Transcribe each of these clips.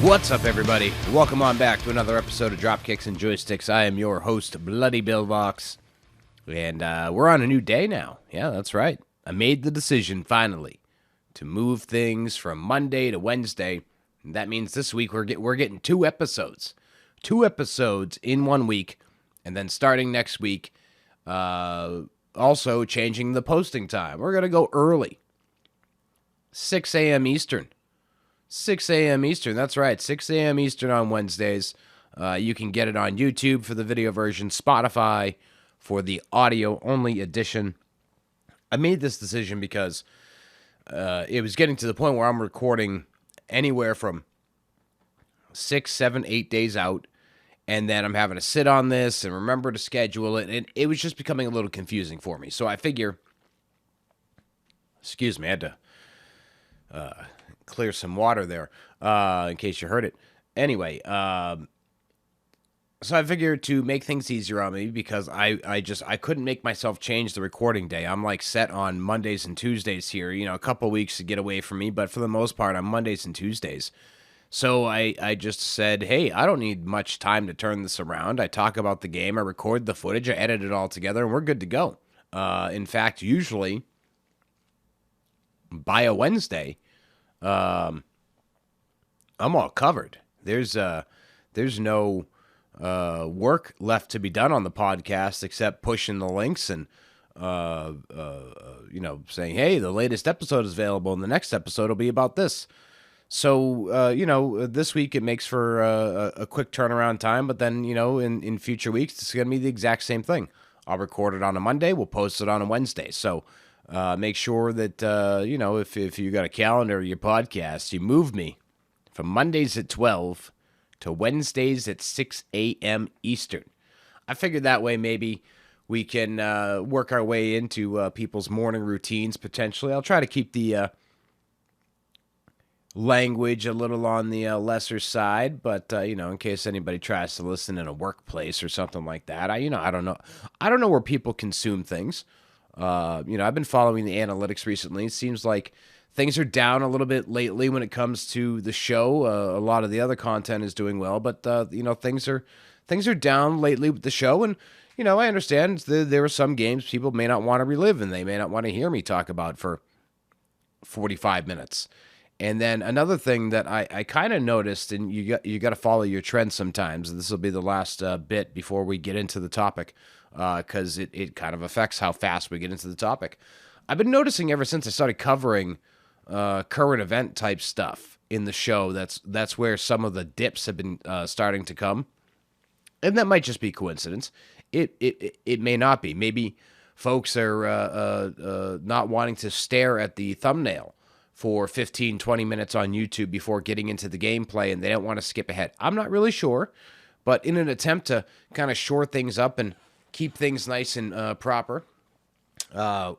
What's up, everybody? Welcome on back to another episode of Dropkicks and Joysticks. I am your host, Bloody Bill Vox, and we're on a new day now. Yeah, that's right. I made the decision, finally, to move things from Monday to Wednesday. And that means this week we're getting two episodes. Two episodes in 1 week, and then starting next week, also changing the posting time. We're going to go early. 6 a.m. Eastern. 6 a.m. Eastern, that's right, 6 a.m. Eastern on Wednesdays. You can get it on YouTube for the video version, Spotify for the audio-only edition. I made this decision because it was getting to the point where I'm recording anywhere from 6, 7, 8 days out, and then I'm having to sit on this and remember to schedule it, and it was just becoming a little confusing for me. So I figure, excuse me, I had to clear some water there, in case you heard it. Anyway, so I figured to make things easier on me, because I couldn't make myself change the recording day. I'm like set on Mondays and Tuesdays here, a couple weeks to get away from me, but for the most part, I'm Mondays and Tuesdays. So I just said, hey, I don't need much time to turn this around. I talk about the game, I record the footage, I edit it all together, and we're good to go. In fact, usually by a Wednesday, I'm all covered. There's no work left to be done on the podcast except pushing the links and saying, hey, the latest episode is available and the next episode will be about this. So this week it makes for a quick turnaround time, but then in future weeks it's going to be the exact same thing. I'll record it on a Monday, we'll post it on a Wednesday. So make sure that, if you got a calendar or your podcast, you move me from Mondays at 12 to Wednesdays at 6 a.m. Eastern. I figured that way maybe we can work our way into people's morning routines potentially. I'll try to keep the language a little on the lesser side, but in case anybody tries to listen in a workplace or something like that, I don't know where people consume things. I've been following the analytics recently. It seems like things are down a little bit lately when it comes to the show. A lot of the other content is doing well, but things are down lately with the show. And I understand there are some games people may not want to relive, and they may not want to hear me talk about for 45 minutes. And then another thing that I kind of noticed, and you got to follow your trends sometimes. This will be the last bit before we get into the topic, because it kind of affects how fast we get into the topic. I've been noticing ever since I started covering current event type stuff in the show, that's where some of the dips have been starting to come, and that might just be coincidence. It may not be. Maybe folks are not wanting to stare at the thumbnail for 15, 20 minutes on YouTube before getting into the gameplay, and they don't want to skip ahead. I'm not really sure, but in an attempt to kind of shore things up and keep things nice and proper, I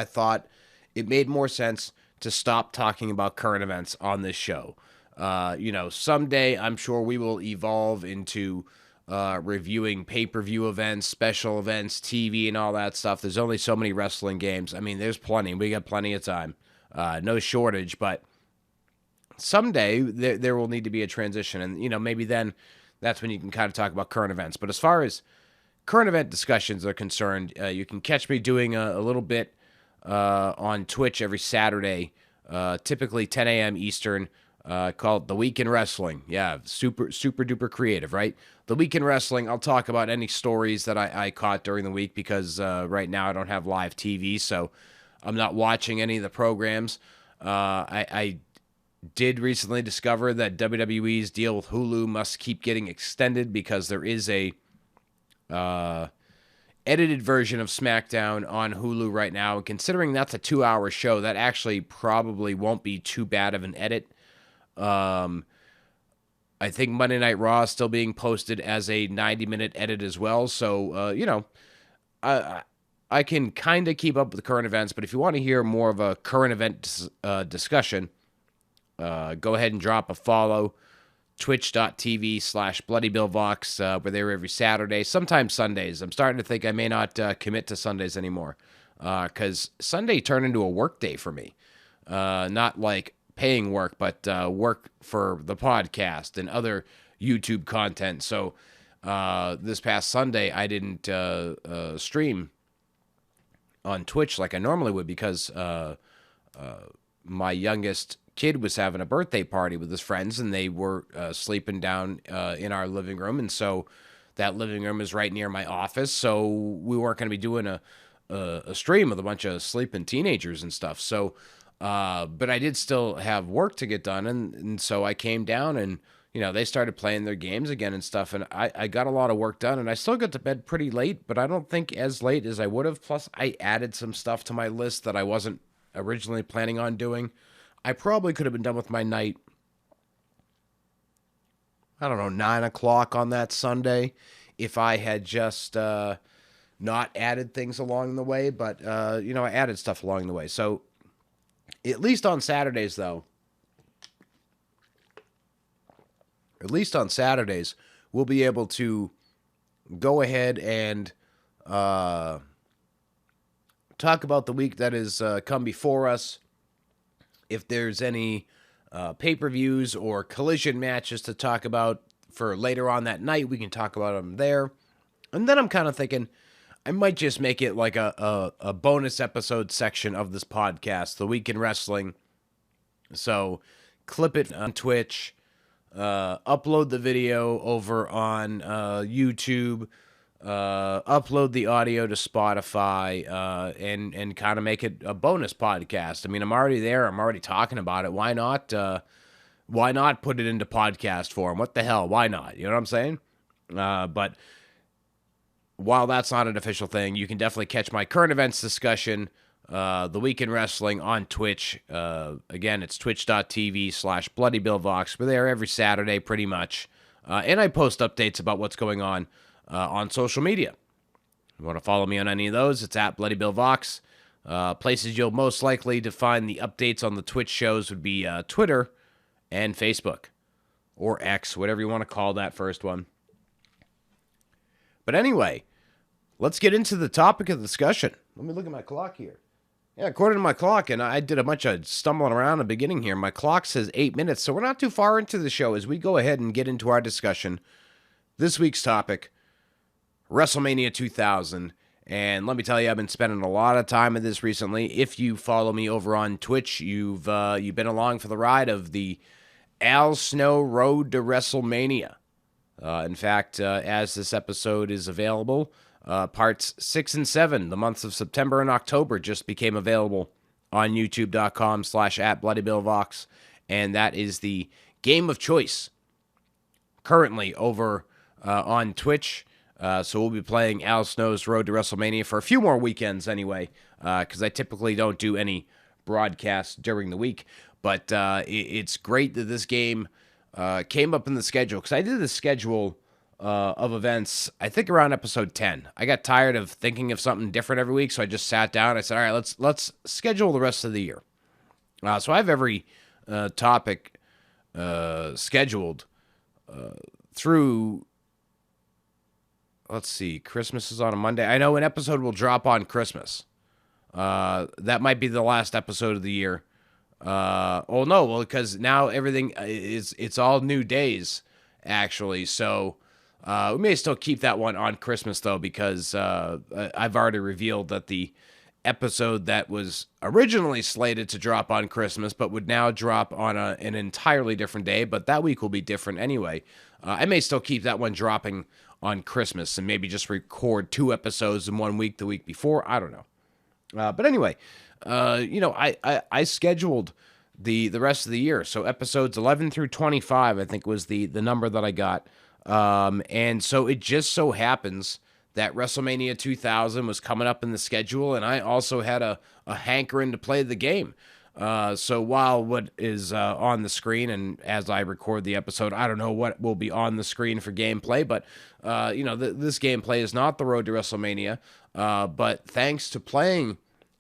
thought it made more sense to stop talking about current events on this show. Someday I'm sure we will evolve into reviewing pay-per-view events, special events, TV, and all that stuff. There's only so many wrestling games. I mean, there's plenty. We got plenty of time. No shortage, but someday there will need to be a transition, and maybe then that's when you can kind of talk about current events. But as far as current event discussions are concerned, you can catch me doing a little bit on Twitch every Saturday, typically 10 a.m. Eastern, called The Week in Wrestling. Yeah, super duper creative, right? The Week in Wrestling, I'll talk about any stories that I caught during the week, because right now I don't have live TV, so I'm not watching any of the programs. I did recently discover that WWE's deal with Hulu must keep getting extended, because there is a edited version of SmackDown on Hulu right now. And considering that's a 2-hour show, that actually probably won't be too bad of an edit. I think Monday Night Raw is still being posted as a 90-minute edit as well. So, I can kind of keep up with the current events, but if you want to hear more of a current event discussion, go ahead and drop a follow. Twitch.tv/BloodyBillVox. We're there every Saturday, sometimes Sundays. I'm starting to think I may not commit to Sundays anymore, because Sunday turned into a work day for me. Not like paying work, but work for the podcast and other YouTube content. So this past Sunday, I didn't stream on Twitch like I normally would because my youngest kid was having a birthday party with his friends, and they were sleeping down in our living room. And so that living room is right near my office. So we weren't going to be doing a stream with a bunch of sleeping teenagers and stuff. So, but I did still have work to get done. And so I came down and, they started playing their games again and stuff. And I got a lot of work done, and I still got to bed pretty late, but I don't think as late as I would have. Plus, I added some stuff to my list that I wasn't originally planning on doing. I probably could have been done with my night, I don't know, 9 o'clock on that Sunday if I had just not added things along the way. But, I added stuff along the way. So at least on Saturdays, we'll be able to go ahead and talk about the week that has come before us. If there's any pay-per-views or collision matches to talk about for later on that night, we can talk about them there. And then I'm kind of thinking I might just make it like a bonus episode section of this podcast, The Week in Wrestling. So clip it on Twitch, upload the video over on YouTube, upload the audio to Spotify, and kind of make it a bonus podcast. I mean, I'm already there. I'm already talking about it. Why not? Why not put it into podcast form? What the hell? Why not? You know what I'm saying? But while that's not an official thing, you can definitely catch my current events discussion, The Week in Wrestling, on Twitch. Again, it's twitch.tv/BloodyBillVox. We're there every Saturday, pretty much. And I post updates about what's going on social media. If you want to follow me on any of those, it's at BloodyBillVox. Places you'll most likely to find the updates on the Twitch shows would be Twitter and Facebook, or X, whatever you want to call that first one. But anyway, let's get into the topic of discussion. Let me look at my clock here. Yeah, according to my clock, and I did a bunch of stumbling around in the beginning here, my clock says 8 minutes, so we're not too far into the show as we go ahead and get into our discussion. This week's topic, WrestleMania 2000. And let me tell you, I've been spending a lot of time with this recently. If you follow me over on Twitch, you've been along for the ride of the Al Snow Road to WrestleMania. In fact, as this episode is available, parts 6 and 7, the months of September and October, just became available on youtube.com/@BloodyBillVox. And that is the game of choice currently over on Twitch. So we'll be playing Al Snow's Road to WrestleMania for a few more weekends anyway, because I typically don't do any broadcasts during the week. But it's great that this game came up in the schedule, because I did the schedule of events, I think, around episode 10. I got tired of thinking of something different every week, so I just sat down. I said, all right, let's schedule the rest of the year. So I have every topic scheduled through... Let's see, Christmas is on a Monday. I know an episode will drop on Christmas. That might be the last episode of the year. Because now everything it's all new days, actually. So we may still keep that one on Christmas, though, because I've already revealed that the episode that was originally slated to drop on Christmas, but would now drop on an entirely different day, but that week will be different anyway. I may still keep that one dropping on Christmas and maybe just record 2 episodes in 1 week the week before. I don't know. But anyway, I scheduled the rest of the year. So episodes 11 through 25, I think, was the number that I got. And so it just so happens that WrestleMania 2000 was coming up in the schedule, and I also had a hankering to play the game. So while what is on the screen, and as I record the episode, I don't know what will be on the screen for gameplay, but this gameplay is not the road to WrestleMania. But thanks to playing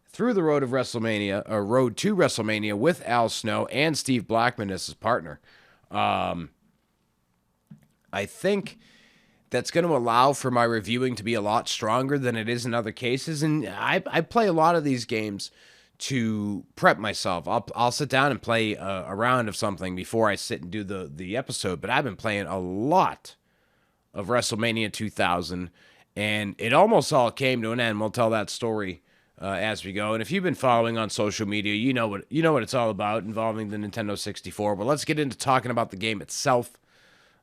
through the road to WrestleMania with Al Snow and Steve Blackman as his partner, I think that's going to allow for my reviewing to be a lot stronger than it is in other cases. And I play a lot of these games to prep myself. I'll sit down and play a round of something before I sit and do the episode. But I've been playing a lot of WrestleMania 2000, and it almost all came to an end. We'll tell that story as we go. And if you've been following on social media, you know what it's all about involving the Nintendo 64. But let's get into talking about the game itself.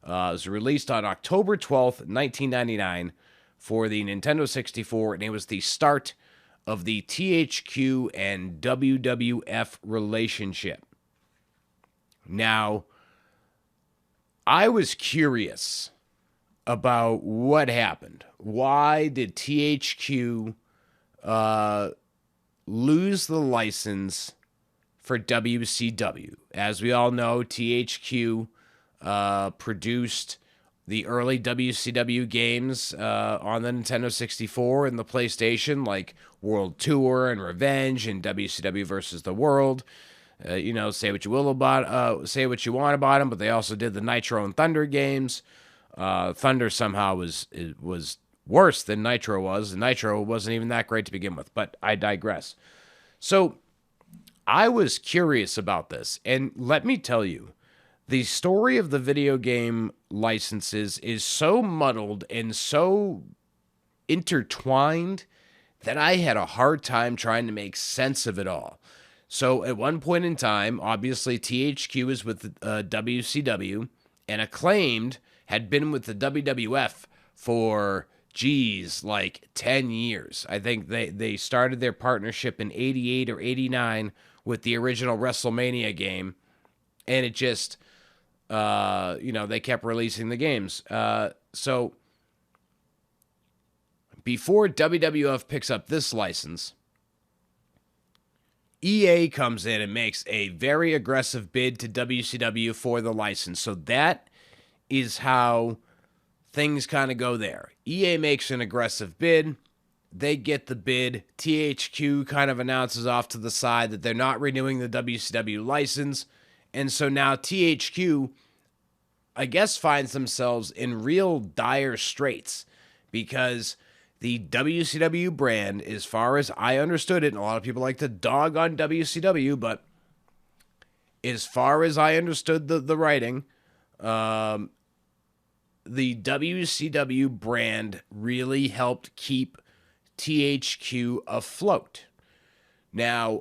It was released on October 12th, 1999 for the Nintendo 64, and it was the start of the THQ and WWF relationship. Now, I was curious about what happened. Why did THQ lose the license for WCW? As we all know, THQ produced the early WCW games on the Nintendo 64 and the PlayStation, like World Tour and Revenge and WCW versus the World. Say what you will about, say what you want about them, but they also did the Nitro and Thunder games. Thunder somehow was worse than Nitro was. Nitro wasn't even that great to begin with, but I digress. So I was curious about this, and let me tell you, the story of the video game licenses is so muddled and so intertwined that I had a hard time trying to make sense of it all. So at one point in time, obviously THQ is with WCW, and Acclaimed had been with the WWF for, like 10 years. I think they started their partnership in 88 or 89 with the original WrestleMania game, and it just... they kept releasing the games. So before WWF picks up this license, EA comes in and makes a very aggressive bid to WCW for the license. So that is how things kind of go there. EA makes an aggressive bid. They get the bid. THQ kind of announces off to the side that they're not renewing the WCW license. And so now THQ, I guess, finds themselves in real dire straits because the WCW brand, as far as I understood it, and a lot of people like to dog on WCW, but as far as I understood the writing, the WCW brand really helped keep THQ afloat. Now,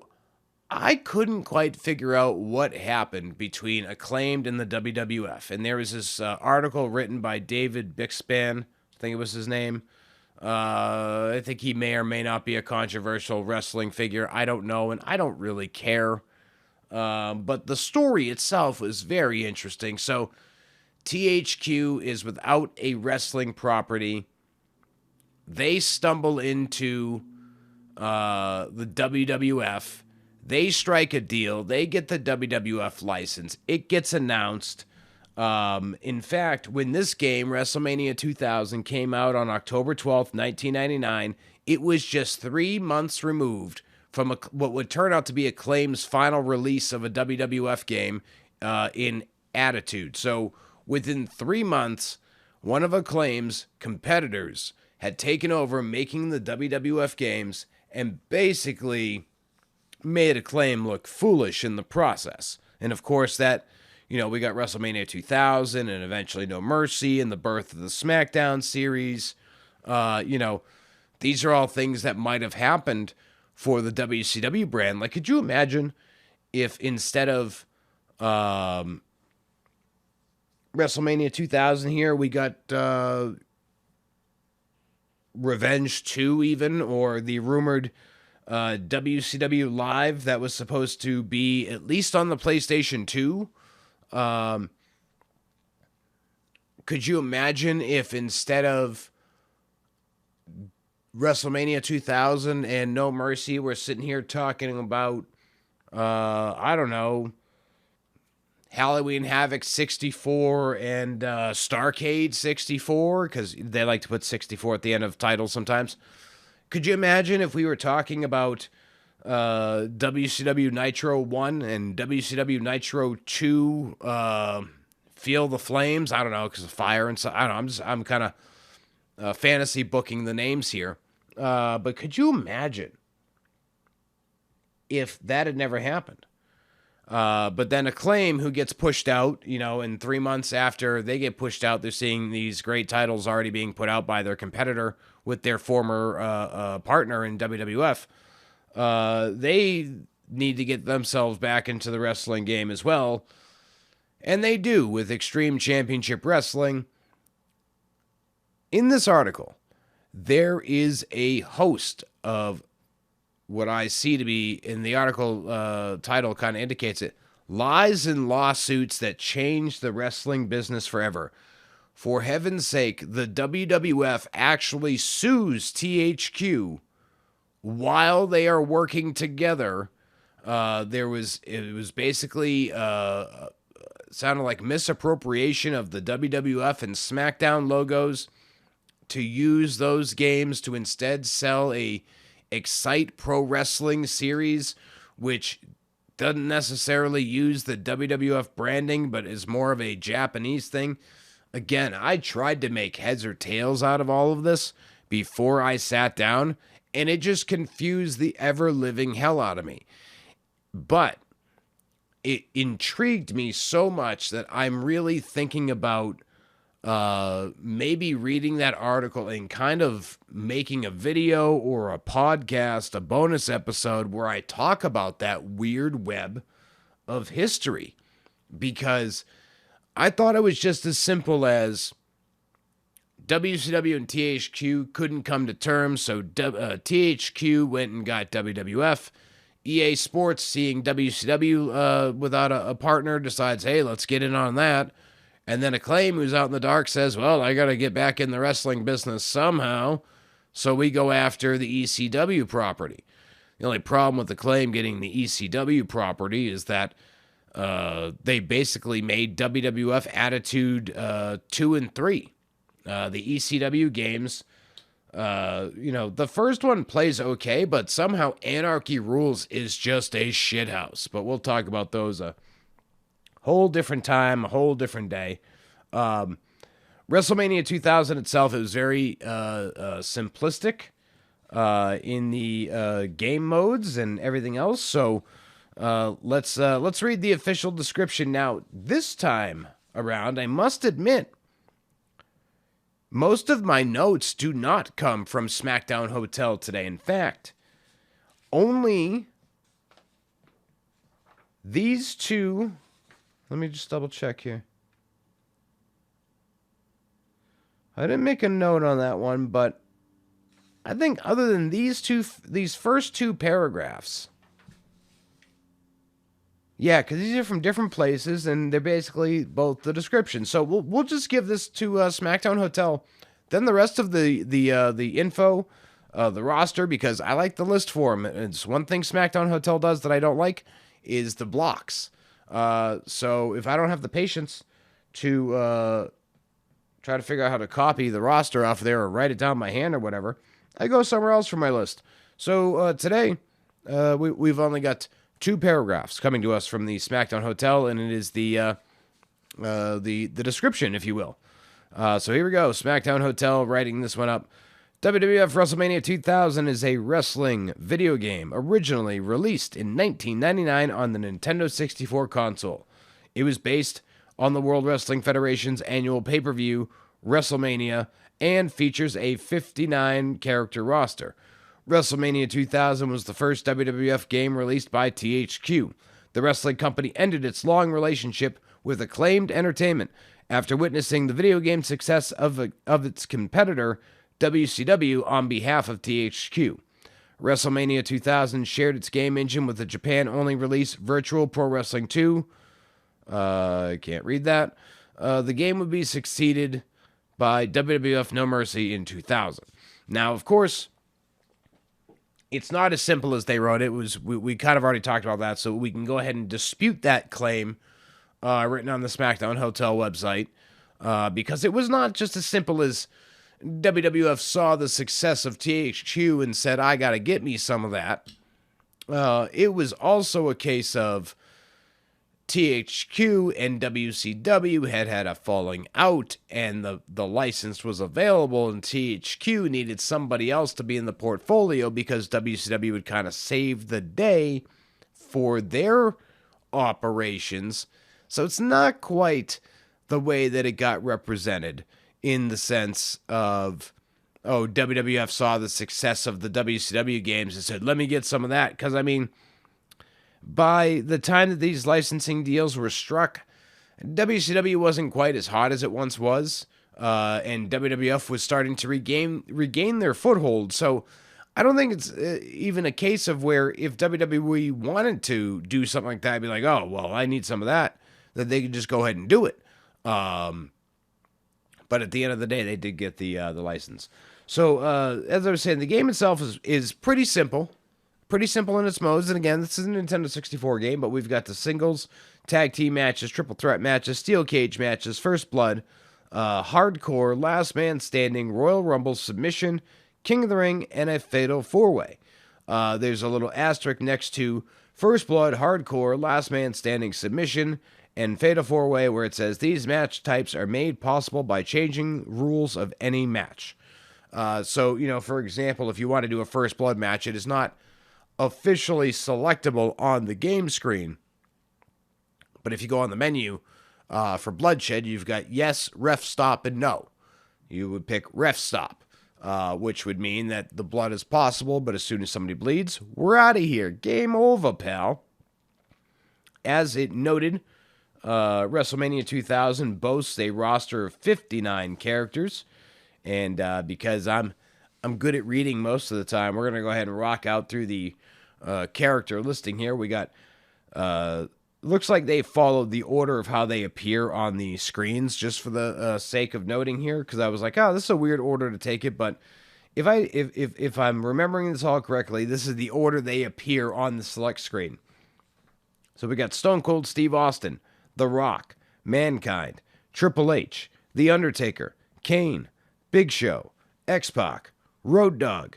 I couldn't quite figure out what happened between Acclaimed and the WWF. And there was this article written by David Bixban, I think it was his name. I think he may or may not be a controversial wrestling figure. I don't know, and I don't really care. But the story itself was very interesting. So THQ is without a wrestling property. They stumble into the WWF. They strike a deal. They get the WWF license. It gets announced. In fact, when this game, WrestleMania 2000, came out on October 12th, 1999, it was just 3 months removed from what would turn out to be Acclaim's final release of a WWF game in Attitude. So within 3 months, one of Acclaim's competitors had taken over making the WWF games and basically made Acclaim look foolish in the process. And of course that, we got WrestleMania 2000 and eventually No Mercy and the birth of the SmackDown series. These are all things that might have happened for the WCW brand. Like, could you imagine if instead of WrestleMania 2000 here, we got Revenge 2 even, or the rumored WCW Live that was supposed to be at least on the PlayStation 2. Could you imagine if instead of WrestleMania 2000 and No Mercy, we're sitting here talking about, I don't know, Halloween Havoc 64 and Starcade 64, because they like to put 64 at the end of titles sometimes. Could you imagine if we were talking about WCW Nitro 1 and WCW Nitro 2, Feel the Flames? I don't know, because of fire and so. I don't know. I'm kind of fantasy booking the names here. But could you imagine if that had never happened. But then Acclaim, who gets pushed out, and 3 months after they get pushed out, they're seeing these great titles already being put out by their competitor with their former partner in WWF. They need to get themselves back into the wrestling game as well. And they do with Extreme Championship Wrestling. In this article, there is a host of what I see to be, in the article title kind of indicates it, lies and lawsuits that change the wrestling business forever. For heaven's sake, the WWF actually sues THQ while they are working together. It was basically sounded like misappropriation of the WWF and SmackDown logos to use those games to instead sell a Excite Pro Wrestling series, which doesn't necessarily use the WWF branding, but is more of a Japanese thing. Again, I tried to make heads or tails out of all of this before I sat down, and it just confused the ever-living hell out of me. But it intrigued me so much that I'm really thinking about maybe reading that article and kind of making a video or a podcast, a bonus episode where I talk about that weird web of history, because I thought it was just as simple as WCW and THQ couldn't come to terms, so THQ went and got WWF. EA Sports, seeing WCW without a partner, decides, hey, let's get in on that. And then Acclaim, who's out in the dark, says, well, I got to get back in the wrestling business somehow. So we go after the ECW property. The only problem with Acclaim getting the ECW property is that they basically made WWF Attitude 2 and 3. The ECW games, the first one plays okay, but somehow Anarchy Rules is just a shithouse. But we'll talk about those whole different time, a whole different day. WrestleMania 2000 itself, it was very simplistic in the game modes and everything else. So let's read the official description now. This time around, I must admit, most of my notes do not come from SmackDown Hotel today. In fact, only these two. Let me just double check here. I didn't make a note on that one, but I think other than these first two paragraphs, yeah, because these are from different places and they're basically both the description. So we'll just give this to SmackDown Hotel. Then the rest of the info, the roster, because I like the list form. It's one thing SmackDown Hotel does that I don't like is the blocks. So if I don't have the patience to try to figure out how to copy the roster off there or write it down by hand or whatever, I go somewhere else for my list. So today we've only got two paragraphs coming to us from the SmackDown Hotel, and it is the description, if you will. So here we go. SmackDown Hotel writing this one up. WWF Wrestlemania 2000 is a wrestling video game originally released in 1999 on the Nintendo 64 console. It was based on the World Wrestling Federation's annual pay-per-view, WrestleMania, and features a 59-character roster. WrestleMania 2000 was the first WWF game released by THQ. The wrestling company ended its long relationship with Acclaimed Entertainment after witnessing the video game success of its competitor, WCW, on behalf of THQ. WrestleMania 2000 shared its game engine with the Japan-only release Virtual Pro Wrestling 2. I can't read that. The game would be succeeded by WWF No Mercy in 2000. Now, of course, it's not as simple as they wrote it. We kind of already talked about that, so we can go ahead and dispute that claim written on the SmackDown Hotel website, because it was not just as simple as WWF saw the success of THQ and said, I got to get me some of that. It was also a case of THQ and WCW had a falling out, and the license was available, and THQ needed somebody else to be in the portfolio because WCW had kind of saved the day for their operations. So it's not quite the way that it got represented in the sense of, oh, WWF saw the success of the WCW games and said, let me get some of that. Because, I mean, by the time that these licensing deals were struck, WCW wasn't quite as hot as it once was, and WWF was starting to regain their foothold. So I don't think it's even a case of where if WWE wanted to do something like that, I'd be like, oh, well, I need some of that they could just go ahead and do it. But at the end of the day, they did get the license. So as I was saying, the game itself is pretty simple. Pretty simple in its modes. And again, this is a Nintendo 64 game, but we've got the singles, tag team matches, triple threat matches, steel cage matches, first blood, hardcore, last man standing, Royal Rumble, submission, King of the Ring, and a fatal four-way. There's a little asterisk next to first blood, hardcore, last man standing, submission, and fatal four-way, where it says these match types are made possible by changing rules of any match. So, for example, if you want to do a first blood match, it is not officially selectable on the game screen. But if you go on the menu for bloodshed, you've got yes, ref stop, and no. You would pick ref stop, which would mean that the blood is possible, but as soon as somebody bleeds, we're out of here. Game over, pal. As it noted, WrestleMania 2000 boasts a roster of 59 characters, and because I'm good at reading most of the time, we're going to go ahead and rock out through the character listing here. We got, looks like they followed the order of how they appear on the screens, just for the sake of noting here, because I was like, oh, this is a weird order to take it, but if I'm remembering this all correctly, this is the order they appear on the select screen. So we got Stone Cold Steve Austin, The Rock, Mankind, Triple H, The Undertaker, Kane, Big Show, X-Pac, Road Dogg,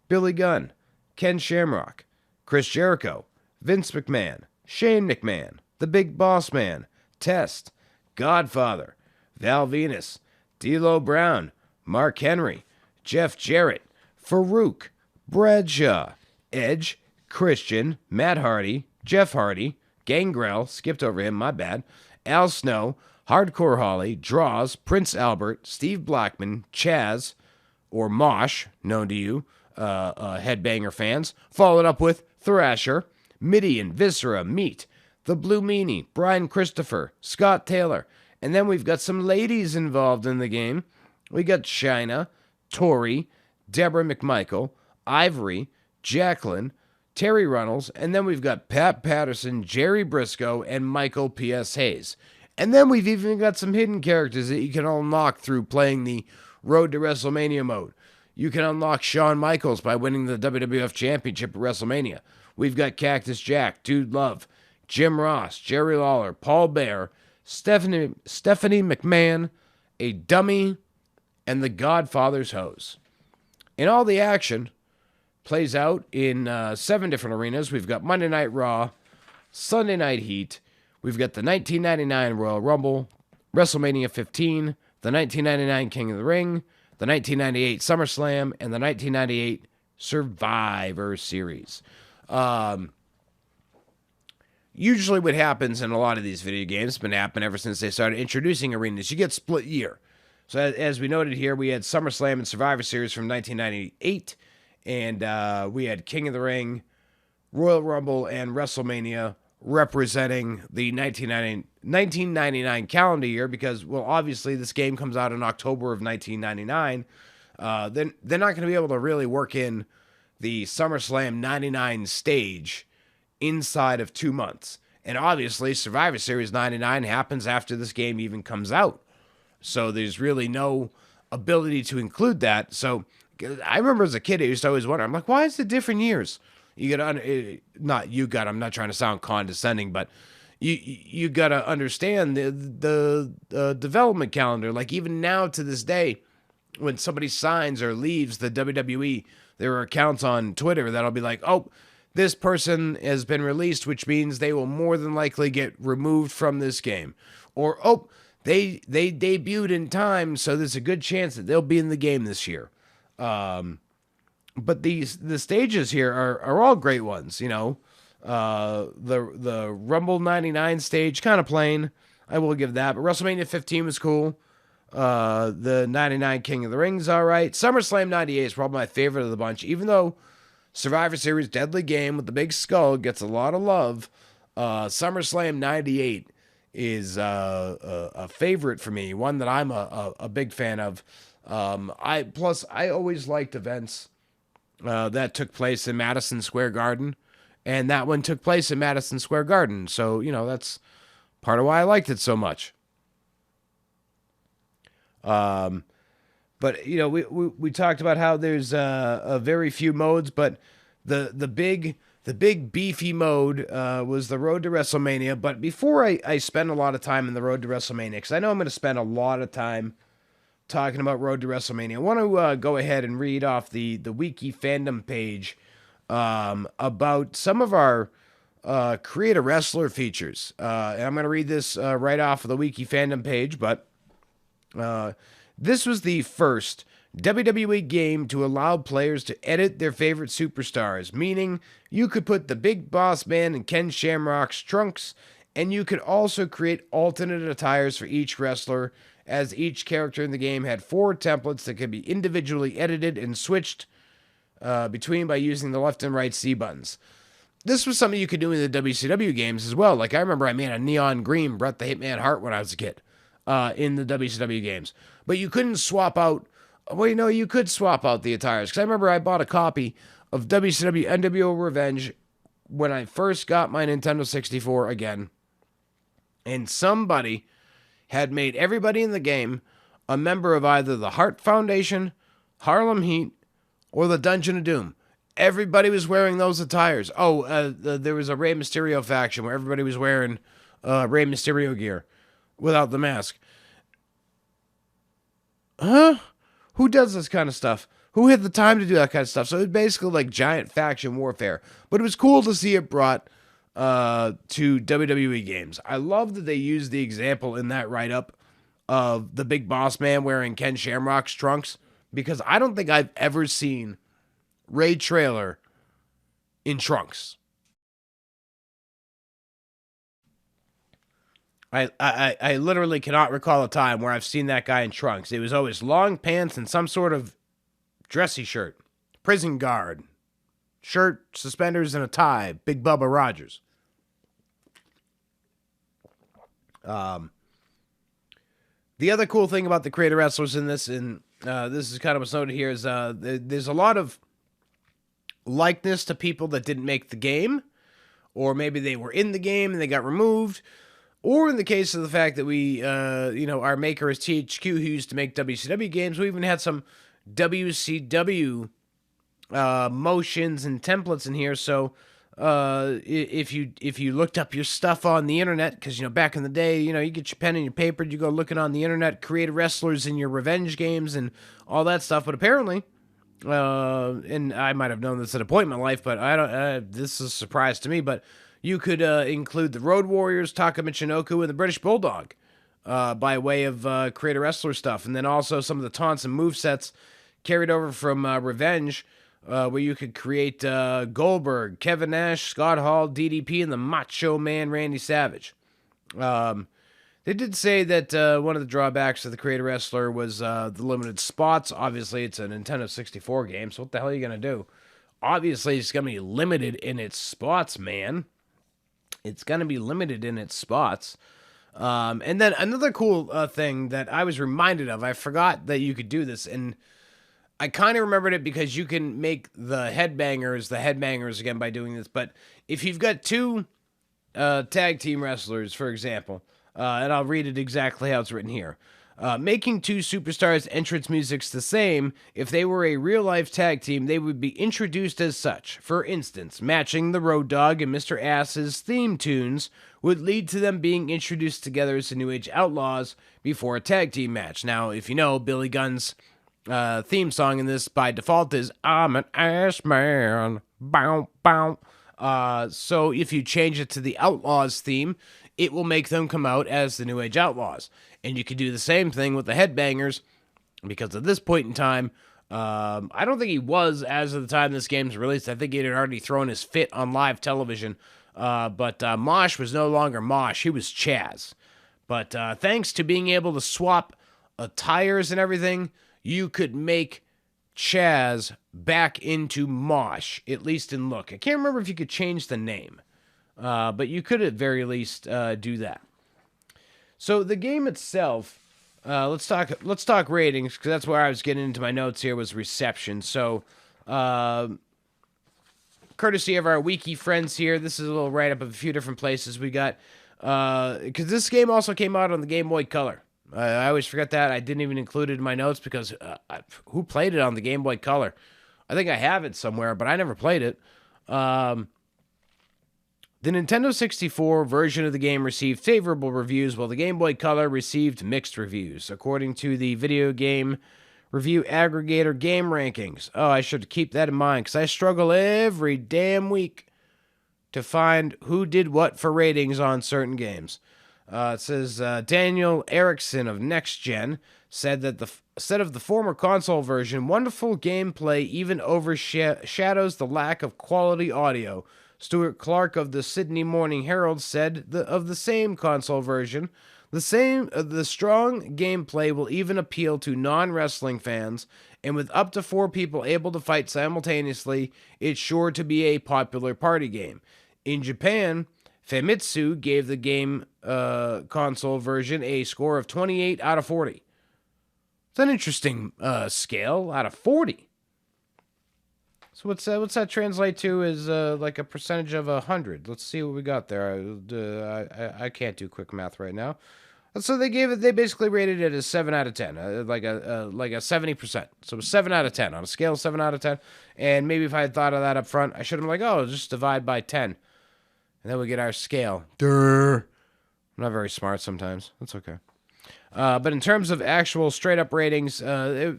Billy Gunn, Ken Shamrock, Chris Jericho, Vince McMahon, Shane McMahon, The Big Boss Man, Test, Godfather, Val Venus, D'Lo Brown, Mark Henry, Jeff Jarrett, Farouk, Bradshaw, Edge, Christian, Matt Hardy, Jeff Hardy, Gangrel, skipped over him, my bad, Al Snow, Hardcore Holly, Draws, Prince Albert, Steve Blackman, Chaz, or Mosh, known to you, Headbanger fans, followed up with Thrasher, Midian, Viscera, Meat, The Blue Meanie, Brian Christopher, Scott Taylor, and then we've got some ladies involved in the game. We got Chyna, Tori, Deborah McMichael, Ivory, Jacqueline, Terry Runnels, and then we've got Pat Patterson, Jerry Briscoe, and Michael P.S. Hayes. And then we've even got some hidden characters that you can unlock through playing the Road to WrestleMania mode. You can unlock Shawn Michaels by winning the WWF Championship at WrestleMania. We've got Cactus Jack, Dude Love, Jim Ross, Jerry Lawler, Paul Bear, Stephanie McMahon, a dummy, and the Godfather's hose. And all the action plays out in 7 different arenas. We've got Monday Night Raw, Sunday Night Heat. We've got the 1999 Royal Rumble, WrestleMania 15, the 1999 King of the Ring, the 1998 SummerSlam, and the 1998 Survivor Series. Usually what happens in a lot of these video games, been happening ever since they started introducing arenas, you get split year. So as we noted here, we had SummerSlam and Survivor Series from 1998, and we had King of the Ring, Royal Rumble, and WrestleMania representing the 1999 calendar year, because, well, obviously this game comes out in October of 1999. Then they're not going to be able to really work in the SummerSlam 99 stage inside of 2 months. And obviously Survivor Series 99 happens after this game even comes out. So there's really no ability to include that. So I remember as a kid, I used to always wonder, I'm like, why is it different years? I'm not trying to sound condescending, but you got to understand the development calendar. Like even now to this day, when somebody signs or leaves the WWE, there are accounts on Twitter that'll be like, oh, this person has been released, which means they will more than likely get removed from this game. Or, oh, they debuted in time, so there's a good chance that they'll be in the game this year. But the stages here are all great ones, you know. The Rumble 99 stage, kind of plain. I will give that. But WrestleMania 15 was cool. The 99 King of the Rings, all right. SummerSlam 98 is probably my favorite of the bunch, even though Survivor Series Deadly Game with the big skull gets a lot of love. SummerSlam 98 is a favorite for me, one that I'm a big fan of. I always liked events that took place in Madison Square Garden, and that one took place in Madison Square Garden. So, that's part of why I liked it so much. But we talked about how there's a very few modes, but the big beefy mode was the Road to WrestleMania. But before I spend a lot of time in the Road to WrestleMania, because I know I'm going to spend a lot of time talking about Road to WrestleMania, I want to go ahead and read off the wiki fandom page about some of our Create a Wrestler features. And I'm going to read this right off of the wiki fandom page, but this was the first WWE game to allow players to edit their favorite superstars, meaning you could put the Big Boss Man in Ken Shamrock's trunks, and you could also create alternate attires for each wrestler, as each character in the game had 4 templates that could be individually edited and switched between by using the left and right C buttons. This was something you could do in the WCW games as well. Like, I remember I made a neon green Bret the Hitman Hart when I was a kid in the WCW games. But you couldn't swap out... Well, you could swap out the attires. Because I remember I bought a copy of WCW NWO Revenge when I first got my Nintendo 64 again. And somebody had made everybody in the game a member of either the Hart Foundation, Harlem Heat, or the Dungeon of Doom. Everybody was wearing those attires. There was a Rey Mysterio faction where everybody was wearing Rey Mysterio gear without the mask. Huh? Who does this kind of stuff? Who had the time to do that kind of stuff? So it was basically like giant faction warfare. But it was cool to see it brought to WWE games. I love that they used the example in that write-up of the Big Boss Man wearing Ken Shamrock's trunks, because I don't think I've ever seen Ray Traylor in trunks. I literally cannot recall a time where I've seen that guy in trunks. It was always long pants and some sort of dressy shirt, prison guard, shirt, suspenders, and a tie. Big Bubba Rogers. The other cool thing about the creator wrestlers in this, and this is kind of what's noted here, is there's a lot of likeness to people that didn't make the game, or maybe they were in the game and they got removed, or in the case of the fact that we, our maker is THQ, who used to make WCW games. We even had some WCW motions and templates in here. So if you looked up your stuff on the internet, because back in the day, you get your pen and your paper, you go looking on the internet, create wrestlers in your revenge games and all that stuff. But apparently, and I might have known this at a point in my life, but I don't. This is a surprise to me. But you could include the Road Warriors, Taka Michinoku, and the British Bulldog by way of create a wrestler stuff, and then also some of the taunts and movesets carried over from Revenge. Where you could create Goldberg, Kevin Nash, Scott Hall, DDP, and the Macho Man Randy Savage. They did say that one of the drawbacks of the Creator Wrestler was the limited spots. Obviously, it's a Nintendo 64 game, so what the hell are you going to do? Obviously, it's going to be limited in its spots, man. It's going to be limited in its spots. And then another cool thing that I was reminded of, I forgot that you could do this, and I kind of remembered it because you can make the headbangers again by doing this. But if you've got 2 tag team wrestlers, for example, and I'll read it exactly how it's written here. Making 2 superstars' entrance musics the same, if they were a real-life tag team, they would be introduced as such. For instance, matching the Road Dogg and Mr. Ass's theme tunes would lead to them being introduced together as the New Age Outlaws before a tag team match. Now, if you know, Billy Gunn's theme song in this by default is "I'm an ass man." Bow, bow. So if you change it to the Outlaws theme, it will make them come out as the New Age Outlaws. And you can do the same thing with the Headbangers, because at this point in time, I don't think he was as of the time this game's released. I think he had already thrown his fit on live television. But Mosh was no longer Mosh. He was Chaz. But thanks to being able to swap tires and everything, you could make Chaz back into Mosh, at least in look. I can't remember if you could change the name. But you could at very least do that. So the game itself, let's talk ratings, because that's where I was getting into my notes here, was reception. So courtesy of our wiki friends here, this is a little write-up of a few different places we got, because this game also came out on the Game Boy Color. I always forget that. I didn't even include it in my notes because who played it on the Game Boy Color? I think I have it somewhere, but I never played it. The Nintendo 64 version of the game received favorable reviews, while the Game Boy Color received mixed reviews, according to the video game review aggregator Game Rankings. Oh, I should keep that in mind, because I struggle every damn week to find who did what for ratings on certain games. It says Daniel Erickson of Next Gen said of the former console version, wonderful gameplay even overshadows the lack of quality audio. Stuart Clark of the Sydney Morning Herald said of the same console version, the strong gameplay will even appeal to non-wrestling fans, and with up to 4 people able to fight simultaneously, it's sure to be a popular party game. In Japan, Famitsu gave the game console version a score of 28 out of 40. It's an interesting scale, out of 40. So what's that translate to is like a percentage of 100. Let's see what we got there. I can't do quick math right now. So they basically rated it as 7 out of 10, like a 70%. So 7 out of 10 on a scale of 7 out of 10. And maybe if I had thought of that up front, I should have been like, oh, just divide by 10. And then we get our scale. I'm not very smart sometimes. That's okay. But in terms of actual straight-up ratings, a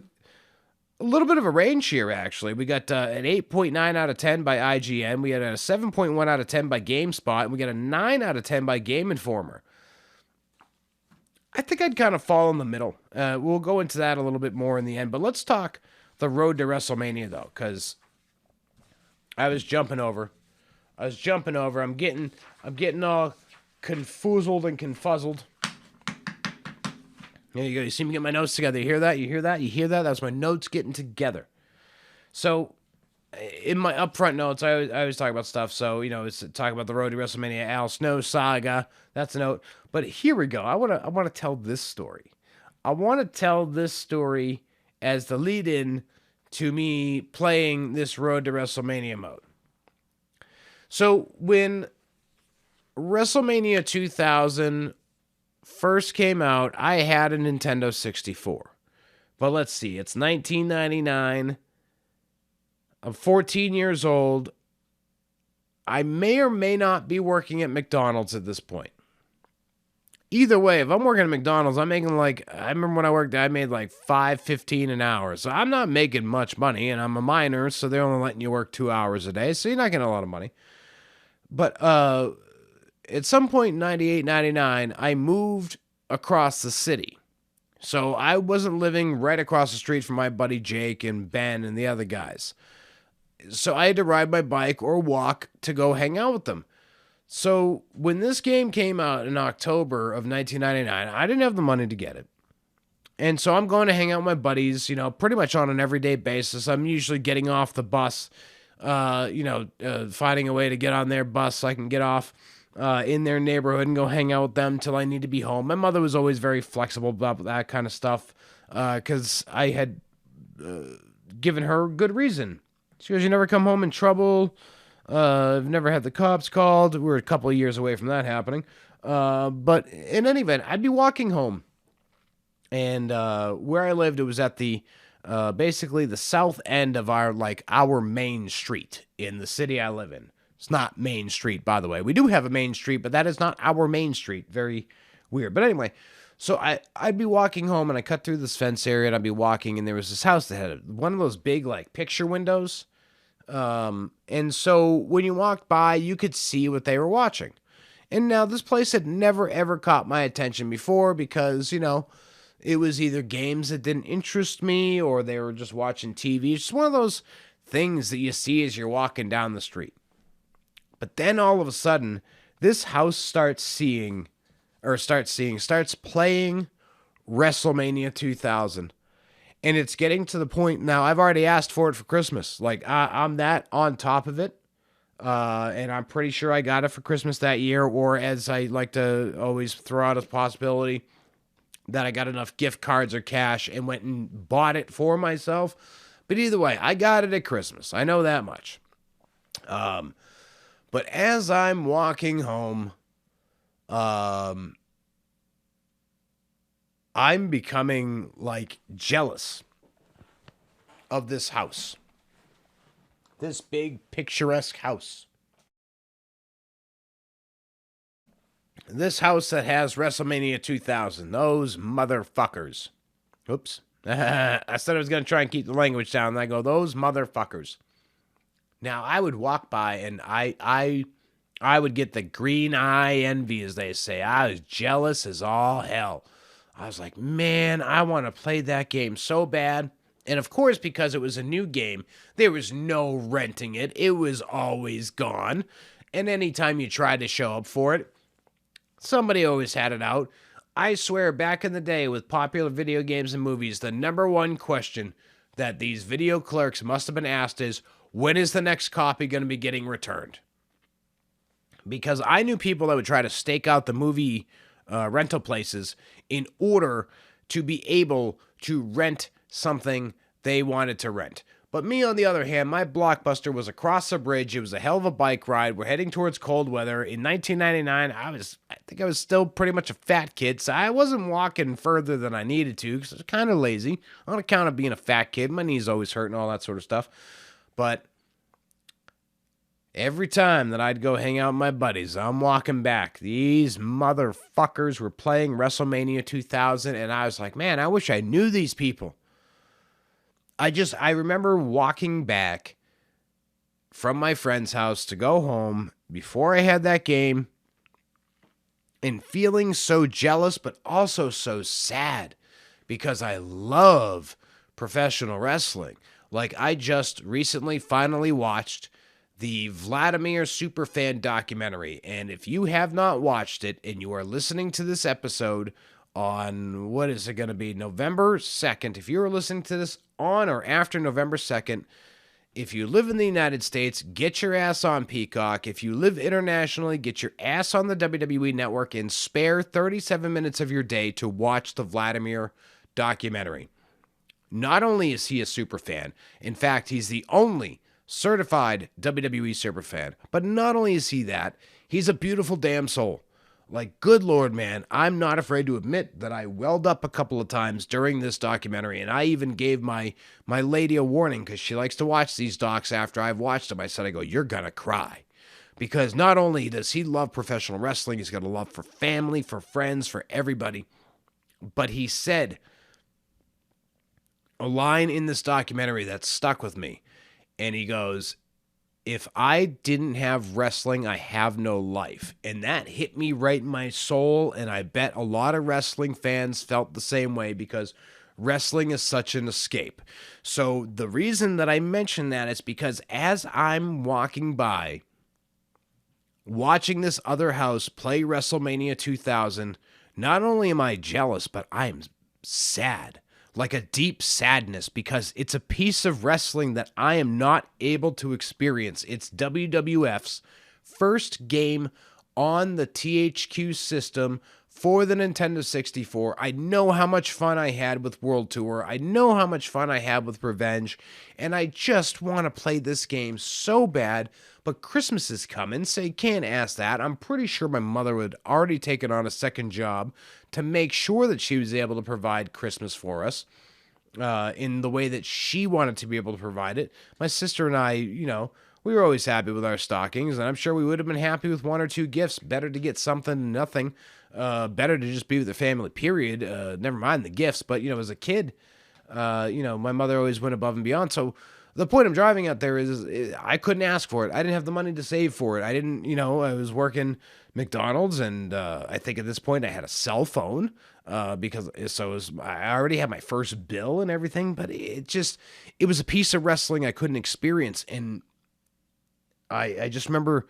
little bit of a range here, actually. We got an 8.9 out of 10 by IGN. We had a 7.1 out of 10 by GameSpot. And we got a 9 out of 10 by Game Informer. I think I'd kind of fall in the middle. We'll go into that a little bit more in the end. But let's talk the road to WrestleMania, though, because I was jumping over. I'm getting all confoozled and confuzzled. There you go. You see me get my notes together. You hear that? You hear that? You hear that? That's my notes getting together. So, in my upfront notes, I always talk about stuff. So, it's talk about the road to WrestleMania, Al Snow saga. That's a note. But here we go. I want to tell this story. I want to tell this story as the lead-in to me playing this road to WrestleMania mode. So, when WrestleMania 2000 first came out, I had a Nintendo 64. But let's see, it's 1999. I'm 14 years old. I may or may not be working at McDonald's at this point. Either way, if I'm working at McDonald's, I'm making I remember when I worked there, I made $5.15 an hour. So I'm not making much money, and I'm a minor, so they're only letting you work 2 hours a day, so you're not getting a lot of money. But at some point in 98, 99, I moved across the city. So I wasn't living right across the street from my buddy Jake and Ben and the other guys. So I had to ride my bike or walk to go hang out with them. So when this game came out in October of 1999, I didn't have the money to get it. And so I'm going to hang out with my buddies, pretty much on an everyday basis. I'm usually getting off the bus, finding a way to get on their bus so I can get off in their neighborhood and go hang out with them till I need to be home. My mother was always very flexible about that kind of stuff because I had given her good reason. She goes, you never come home in trouble. I've never had the cops called. We're a couple of years away from that happening. But in any event, I'd be walking home. And where I lived, it was at the basically the south end of our main street in the city I live in. It's not Main Street, by the way. We do have a main street, but that is not our main street. Very weird. But anyway, so I'd be walking home, and I cut through this fence area, and I'd be walking, and there was this house that had one of those big picture windows. And so when you walked by, you could see what they were watching. And now this place had never, ever caught my attention before because, It was either games that didn't interest me or they were just watching TV. It's just one of those things that you see as you're walking down the street. But then all of a sudden, this house starts playing WrestleMania 2000. And it's getting to the point now, I've already asked for it for Christmas. Like, I'm that on top of it. And I'm pretty sure I got it for Christmas that year, or as I like to always throw out as a possibility, that I got enough gift cards or cash and went and bought it for myself. But either way, I got it at Christmas. I know that much. But as I'm walking home, I'm becoming like jealous of this house. This big picturesque house. This house that has WrestleMania 2000. Those motherfuckers. Oops. I said I was going to try and keep the language down, and I go, those motherfuckers. Now, I would walk by, and I would get the green eye envy, as they say. I was jealous as all hell. I was like, man, I want to play that game so bad. And of course, because it was a new game, there was no renting it. It was always gone. And anytime you tried to show up for it, somebody always had it out. I swear, back in the day with popular video games and movies, the number one question that these video clerks must have been asked is, when is the next copy going to be getting returned? Because I knew people that would try to stake out the movie rental places in order to be able to rent something they wanted to rent. But me, on the other hand, my Blockbuster was across the bridge. It was a hell of a bike ride. We're heading towards cold weather. In 1999, I think I was still pretty much a fat kid, so I wasn't walking further than I needed to because I was kind of lazy on account of being a fat kid. My knees always hurt and all that sort of stuff. But every time that I'd go hang out with my buddies, I'm walking back. These motherfuckers were playing WrestleMania 2000, and I was like, man, I wish I knew these people. I remember walking back from my friend's house to go home before I had that game and feeling so jealous, but also so sad because I love professional wrestling. Like, I just recently finally watched the Vladimir Superfan documentary. And if you have not watched it and you are listening to this episode on, what is it going to be, November 2nd, if you're listening to this on or after November 2nd, if you live in the United States, get your ass on Peacock. If you live internationally, get your ass on the WWE Network and spare 37 minutes of your day to watch the Vladimir documentary. Not only is he a super fan, in fact, he's the only certified WWE superfan, but not only is he that, he's a beautiful damn soul. Like, good Lord, man, I'm not afraid to admit that I welled up a couple of times during this documentary, and I even gave my lady a warning because she likes to watch these docs after I've watched them. I said, you're gonna cry. Because not only does he love professional wrestling, he's got a love for family, for friends, for everybody, but he said a line in this documentary that stuck with me, and he goes, if I didn't have wrestling, I have no life. And that hit me right in my soul, and I bet a lot of wrestling fans felt the same way because wrestling is such an escape. So the reason that I mention that is because as I'm walking by, watching this other house play WrestleMania 2000, not only am I jealous, but I'm sad. Like a deep sadness because it's a piece of wrestling that I am not able to experience. It's WWF's first game on the THQ system for the Nintendo 64. I know how much fun I had with World Tour. I know how much fun I had with Revenge. And I just want to play this game so bad. But Christmas is coming, so you can't ask that. I'm pretty sure my mother would already taken on a second job to make sure that she was able to provide Christmas for us in the way that she wanted to be able to provide it. My sister and I, we were always happy with our stockings, and I'm sure we would have been happy with one or two gifts. Better to get something than nothing. Better to just be with the family, period. Never mind the gifts, but, as a kid, my mother always went above and beyond. So the point I'm driving at there is I couldn't ask for it. I didn't have the money to save for it. I didn't, I was working McDonald's, and I think at this point I had a cell phone because I already had my first bill and everything, but it was a piece of wrestling I couldn't experience. And I just remember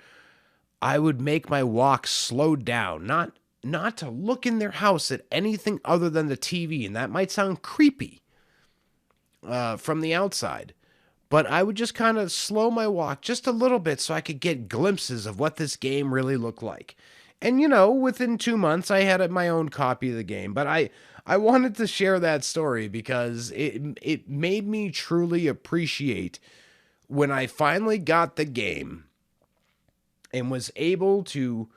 I would make my walk slow down, not to look in their house at anything other than the TV. And that might sound creepy from the outside, but I would just kind of slow my walk just a little bit so I could get glimpses of what this game really looked like. And, within 2 months, I had my own copy of the game. But I wanted to share that story because it made me truly appreciate when I finally got the game and was able to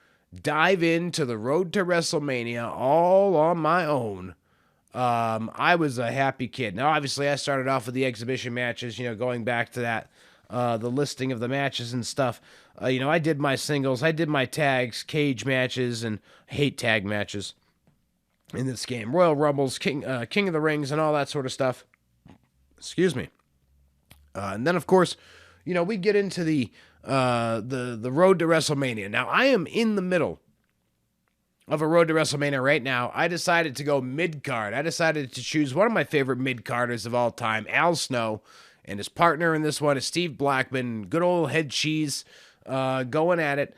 dive into the road to WrestleMania all on my own. I was a happy kid. Now, obviously, I started off with the exhibition matches, going back to that, the listing of the matches and stuff. I did my singles, I did my tags, cage matches, and I hate tag matches in this game. Royal Rumbles, King of the Rings, and all that sort of stuff. Excuse me. And then, of course, we get into the road to WrestleMania. Now, I am in the middle of a road to WrestleMania right now. I decided to go mid-card. I decided to choose one of my favorite mid-carders of all time, Al Snow, and his partner in this one is Steve Blackman. Good old head cheese going at it.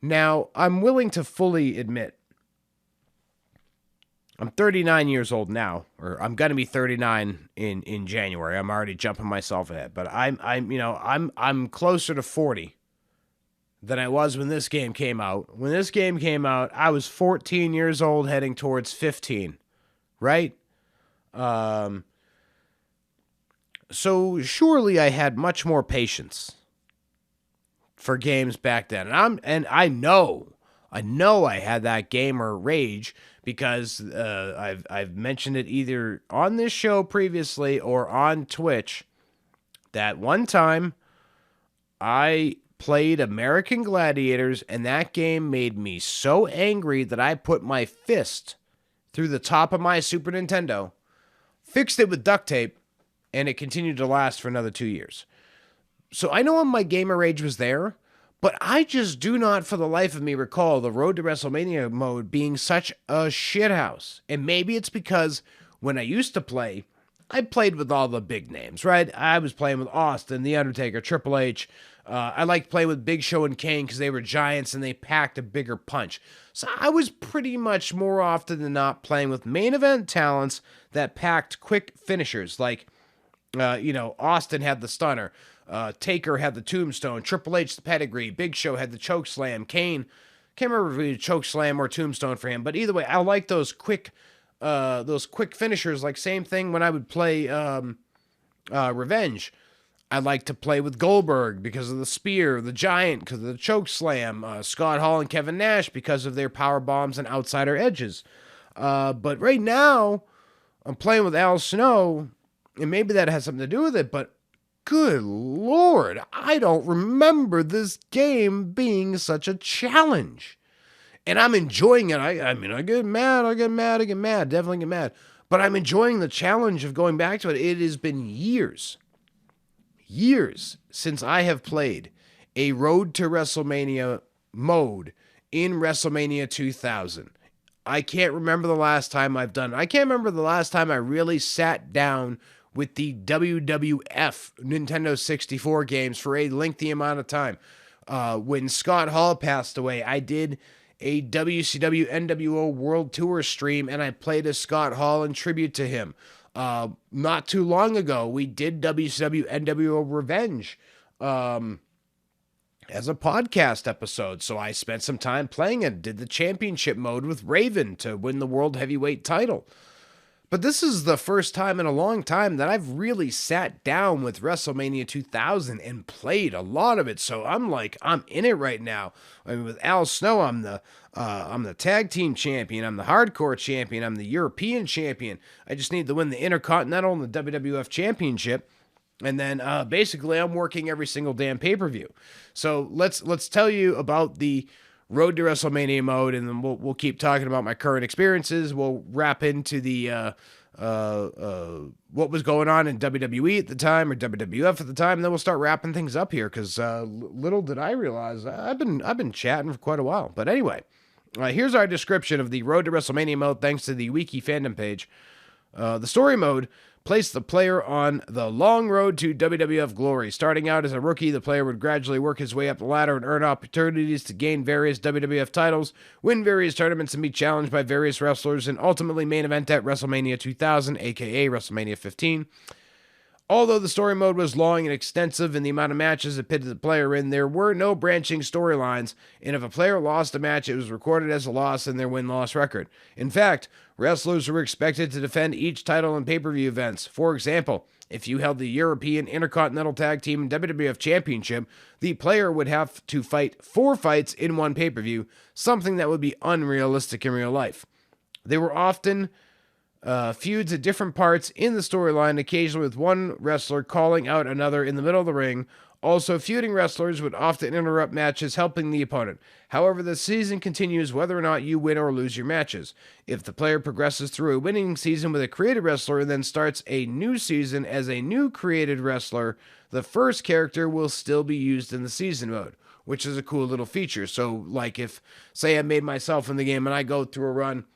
Now, I'm willing to fully admit, I'm 39 years old now, or I'm gonna be 39 in January. I'm already jumping myself ahead, but I'm closer to 40 than I was when this game came out. When this game came out, I was 14 years old heading towards 15, right? So surely I had much more patience for games back then. And I know I had that gamer rage because I've mentioned it either on this show previously or on Twitch that one time I played American Gladiators, and that game made me so angry that I put my fist through the top of my Super Nintendo, fixed it with duct tape, and it continued to last for another 2 years. So I know my gamer rage was there, but I just do not for the life of me recall the Road to WrestleMania mode being such a shithouse. And maybe it's because when I used to play, I played with all the big names, right? I was playing with Austin, The Undertaker, Triple H. I liked playing with Big Show and Kane because they were giants and they packed a bigger punch. So I was pretty much more often than not playing with main event talents that packed quick finishers. Like, Austin had the stunner. Taker had the tombstone. Triple H the pedigree. Big Show had the choke slam. Kane, can't remember if it was choke slam or tombstone for him, but either way, I like those quick finishers. Like same thing when I would play Revenge. I like to play with Goldberg because of the spear, the Giant because of the choke slam, Scott Hall and Kevin Nash because of their power bombs and outsider edges. But right now, I'm playing with Al Snow, and maybe that has something to do with it, but good Lord, I don't remember this game being such a challenge. And I'm enjoying it. I get mad, definitely get mad. But I'm enjoying the challenge of going back to it. It has been years since I have played a Road to WrestleMania mode in WrestleMania 2000. I can't remember the last time I've done it. I can't remember the last time I really sat down with the WWF Nintendo 64 games for a lengthy amount of time. When Scott Hall passed away, I did a WCW NWO World Tour stream, and I played as Scott Hall in tribute to him. Not too long ago, we did WCW NWO Revenge as a podcast episode, so I spent some time playing it, did the championship mode with Raven to win the World Heavyweight title. But this is the first time in a long time that I've really sat down with WrestleMania 2000 and played a lot of it. So I'm in it right now. I mean, with Al Snow, I'm the tag team champion. I'm the hardcore champion. I'm the European champion. I just need to win the Intercontinental and the WWF Championship. And then basically I'm working every single damn pay-per-view. So let's tell you about the Road to WrestleMania mode, and then we'll keep talking about my current experiences. We'll wrap into the what was going on in WWE at the time or WWF at the time, and then we'll start wrapping things up here because little did I realize I've been chatting for quite a while. But anyway, here's our description of the Road to WrestleMania mode thanks to the Wiki fandom page. The story mode placed the player on the long road to WWF glory. Starting out as a rookie, the player would gradually work his way up the ladder and earn opportunities to gain various WWF titles, win various tournaments, and be challenged by various wrestlers, and ultimately main event at WrestleMania 2000, aka WrestleMania 15. Although the story mode was long and extensive in the amount of matches it pitted the player in, there were no branching storylines, and if a player lost a match, it was recorded as a loss in their win-loss record. In fact, wrestlers were expected to defend each title in pay-per-view events. For example, if you held the European Intercontinental Tag Team and WWF Championship, the player would have to fight 4 fights in one pay-per-view, something that would be unrealistic in real life. They were often feuds at different parts in the storyline, occasionally with one wrestler calling out another in the middle of the ring. Also, feuding wrestlers would often interrupt matches, helping the opponent. However, the season continues whether or not you win or lose your matches. If the player progresses through a winning season with a created wrestler and then starts a new season as a new created wrestler, the first character will still be used in the season mode, which is a cool little feature. So, like if, say I made myself in the game and I go through a run,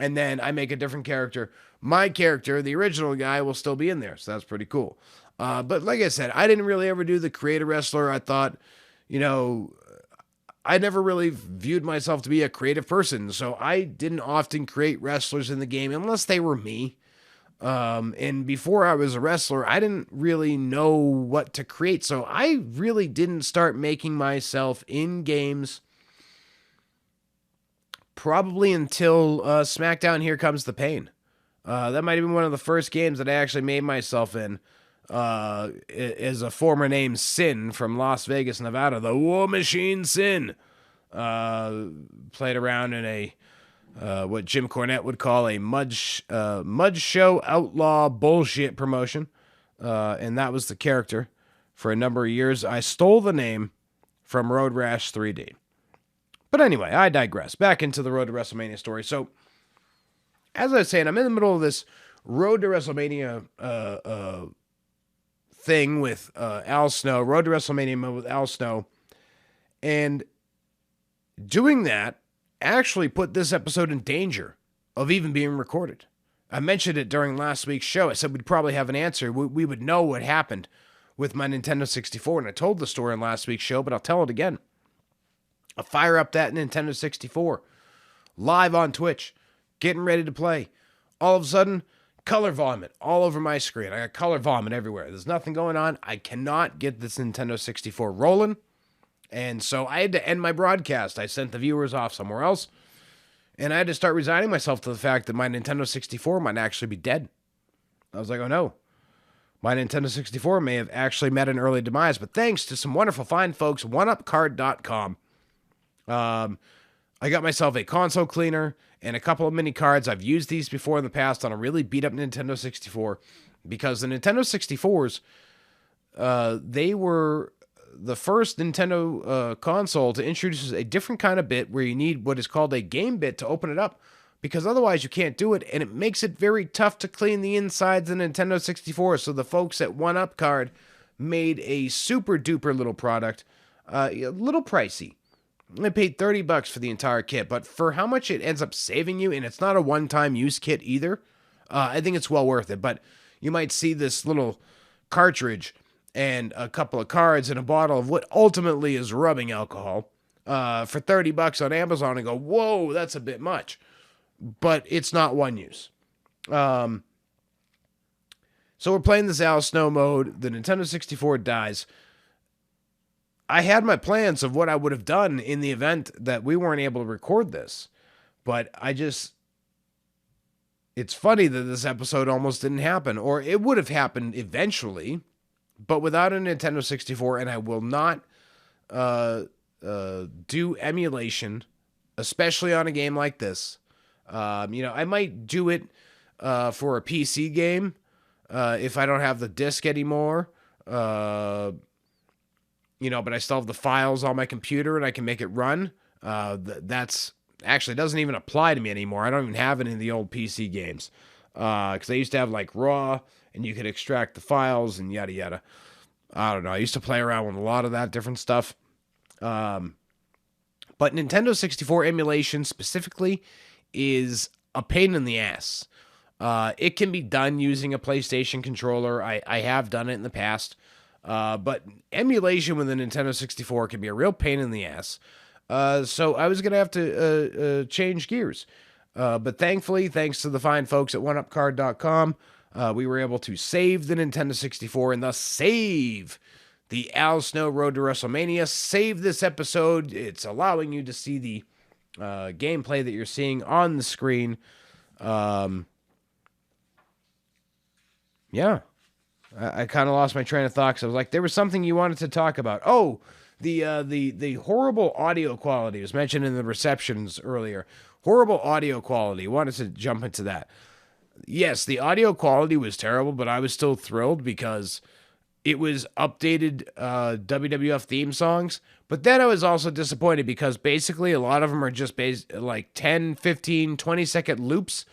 and then I make a different character, my character, the original guy, will still be in there. So that's pretty cool. But like I said, I didn't really ever do the creative wrestler. I thought, I never really viewed myself to be a creative person. So I didn't often create wrestlers in the game unless they were me. And before I was a wrestler, I didn't really know what to create. So I really didn't start making myself in games probably until SmackDown Here Comes the Pain. That might have been one of the first games that I actually made myself in as a former named Sin from Las Vegas, Nevada. The War Machine Sin. Played around in a what Jim Cornette would call a mud show outlaw bullshit promotion. And that was the character for a number of years. I stole the name from Road Rash 3D. But anyway, I digress. Back into the Road to WrestleMania story. So, as I was saying, I'm in the middle of this Road to WrestleMania thing with Al Snow, Road to WrestleMania with Al Snow. And doing that actually put this episode in danger of even being recorded. I mentioned it during last week's show. I said we'd probably have an answer. We would know what happened with my Nintendo 64. And I told the story in last week's show, but I'll tell it again. I fire up that Nintendo 64, live on Twitch, getting ready to play. All of a sudden, color vomit all over my screen. I got color vomit everywhere. There's nothing going on. I cannot get this Nintendo 64 rolling. And so I had to end my broadcast. I sent the viewers off somewhere else. And I had to start resigning myself to the fact that my Nintendo 64 might actually be dead. I was like, oh no. My Nintendo 64 may have actually met an early demise. But thanks to some wonderful fine folks, oneupcard.com, I got myself a console cleaner and a couple of mini cards. I've used these before in the past on a really beat up Nintendo 64 because the Nintendo 64s, they were the first Nintendo console to introduce a different kind of bit where you need what is called a game bit to open it up because otherwise you can't do it, and it makes it very tough to clean the insides of the Nintendo 64. So the folks at OneUpCard made a super duper little product, a little pricey. I paid $30 for the entire kit, but for how much it ends up saving you, and it's not a one-time use kit either, I think it's well worth it. But you might see this little cartridge and a couple of cards and a bottle of what ultimately is rubbing alcohol for $30 on Amazon and go, whoa, that's a bit much. But it's not one use. So we're playing this Al Snow mode. The Nintendo 64 dies. I had my plans of what I would have done in the event that we weren't able to record this. But it's funny that this episode almost didn't happen. Or it would have happened eventually, but without a Nintendo 64, and I will not do emulation, especially on a game like this. I might do it for a PC game if I don't have the disc anymore. But I still have the files on my computer and I can make it run. That's actually doesn't even apply to me anymore. I don't even have it in the old PC games. Because I used to have like Raw, and you could extract the files and yada yada. I don't know. I used to play around with a lot of that different stuff. But Nintendo 64 emulation specifically is a pain in the ass. It can be done using a PlayStation controller. I have done it in the past. But emulation with a Nintendo 64 can be a real pain in the ass. So I was going to have to change gears. But thankfully, thanks to the fine folks at oneupcard.com, we were able to save the Nintendo 64 and thus save the Al Snow Road to WrestleMania. Save this episode. It's allowing you to see the gameplay that you're seeing on the screen. Yeah. I kind of lost my train of thought because I was like, there was something you wanted to talk about. Oh, the horrible audio quality was mentioned in the receptions earlier. Horrible audio quality. Wanted to jump into that. Yes, the audio quality was terrible, but I was still thrilled because it was updated WWF theme songs. But then I was also disappointed because basically a lot of them are just like 10, 15, 20-second loops.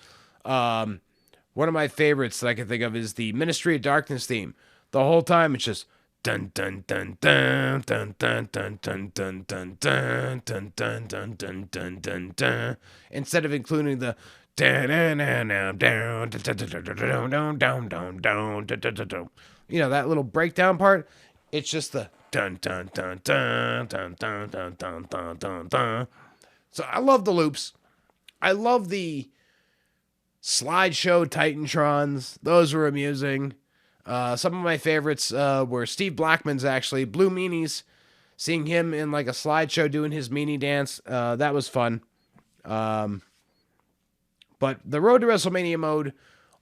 One of my favorites that I can think of is the Ministry of Darkness theme. The whole time it's just dun dun dun dun dun dun dun dun dun dun dun dun dun dun dun dun dun dun, instead of including the you know, that little breakdown part. It's just the dun dun dun dun dun dun dun dun dun dun dun. So I love the loops. I love the slideshow Titantrons. Those were amusing. Some of my favorites were Steve Blackman's, actually. Blue Meanies. Seeing him in like a slideshow doing his meanie dance. That was fun. But the Road to WrestleMania mode,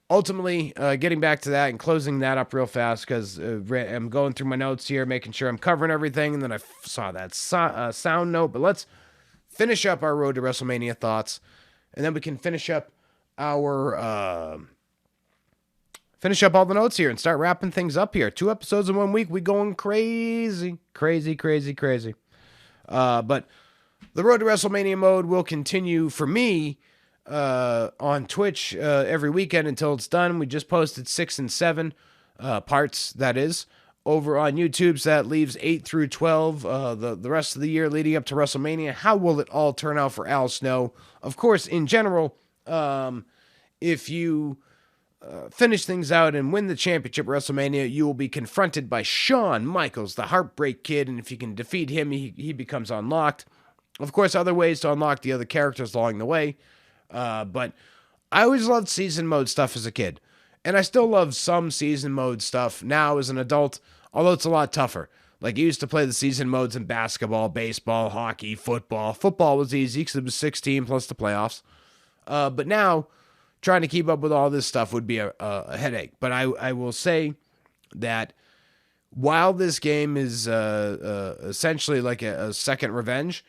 ultimately, getting back to that and closing that up real fast because I'm going through my notes here, making sure I'm covering everything, and then I saw that sound note. But let's finish up our Road to WrestleMania thoughts, and then we can finish up all the notes here and start wrapping things up here. 2 episodes in 1 week. We going crazy. But the Road to WrestleMania mode will continue for me on Twitch every weekend until it's done. We just posted 6 and 7 parts, that is. Over on YouTube, so that leaves 8 through 12 the rest of the year leading up to WrestleMania. How will it all turn out for Al Snow? Of course, in general, if you finish things out and win the championship at WrestleMania, you will be confronted by Shawn Michaels, the Heartbreak Kid, and if you can defeat him, he becomes unlocked. Of course, other ways to unlock the other characters along the way, but I always loved season mode stuff as a kid, and I still love some season mode stuff now as an adult, although it's a lot tougher. Like, you used to play the season modes in basketball, baseball, hockey, football. Football was easy because it was 16 plus the playoffs. But now, trying to keep up with all this stuff would be a headache. But I will say that while this game is essentially like a second revenge,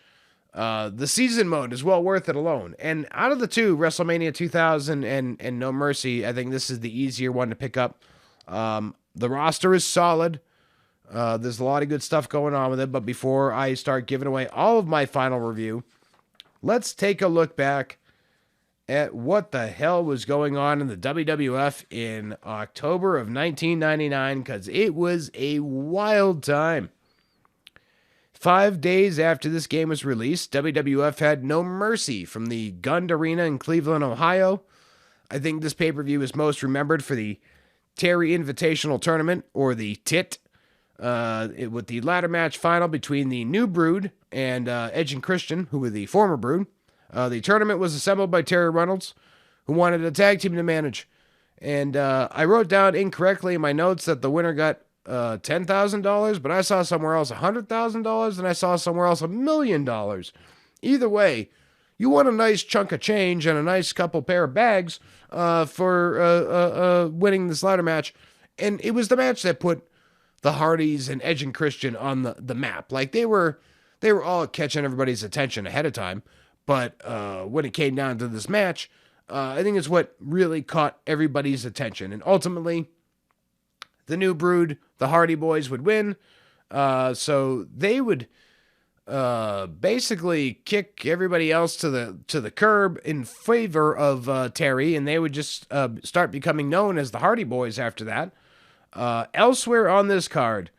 the season mode is well worth it alone. And out of the two, WrestleMania 2000 and No Mercy, I think this is the easier one to pick up. The roster is solid. There's a lot of good stuff going on with it. But before I start giving away all of my final review, let's take a look back at what the hell was going on in the WWF in October of 1999, because it was a wild time. 5 days after this game was released, WWF had No Mercy from the Gund Arena in Cleveland, Ohio. I think this pay-per-view is most remembered for the Terry Invitational Tournament, or the TIT, with the ladder match final between the New Brood and Edge and Christian, who were the former Brood. The tournament was assembled by Terry Reynolds, who wanted a tag team to manage. And I wrote down incorrectly in my notes that the winner got $10,000, but I saw somewhere else $100,000, and I saw somewhere else $1 million. Either way, you won a nice chunk of change and a nice couple pair of bags for winning this ladder match. And it was the match that put the Hardys and Edge and Christian on the map. Like, they were all catching everybody's attention ahead of time. But when it came down to this match, I think it's what really caught everybody's attention. And ultimately, the New Brood, the Hardy Boys, would win. So they would basically kick everybody else to the curb in favor of Terry, and they would just start becoming known as the Hardy Boys after that. Elsewhere on this card,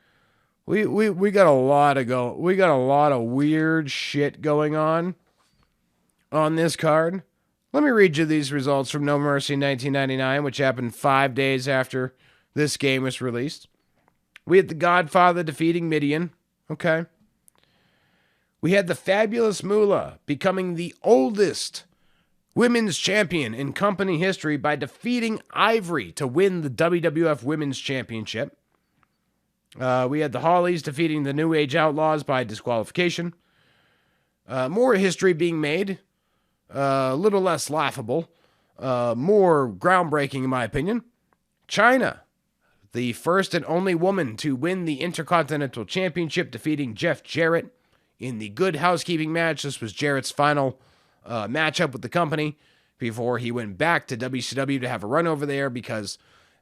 we got a lot of weird shit going on this card. Let me read you these results from No Mercy 1999, which happened 5 days after this game was released. We had the Godfather defeating Midian. Okay. We had the Fabulous Moolah becoming the oldest women's champion in company history by defeating Ivory to win the WWF Women's Championship. We had the Hollies defeating the New Age Outlaws by disqualification. More history being made. A little less laughable. More groundbreaking, in my opinion. Chyna, the first and only woman to win the Intercontinental Championship, defeating Jeff Jarrett in the Good Housekeeping match. This was Jarrett's final matchup with the company before he went back to WCW to have a run over there because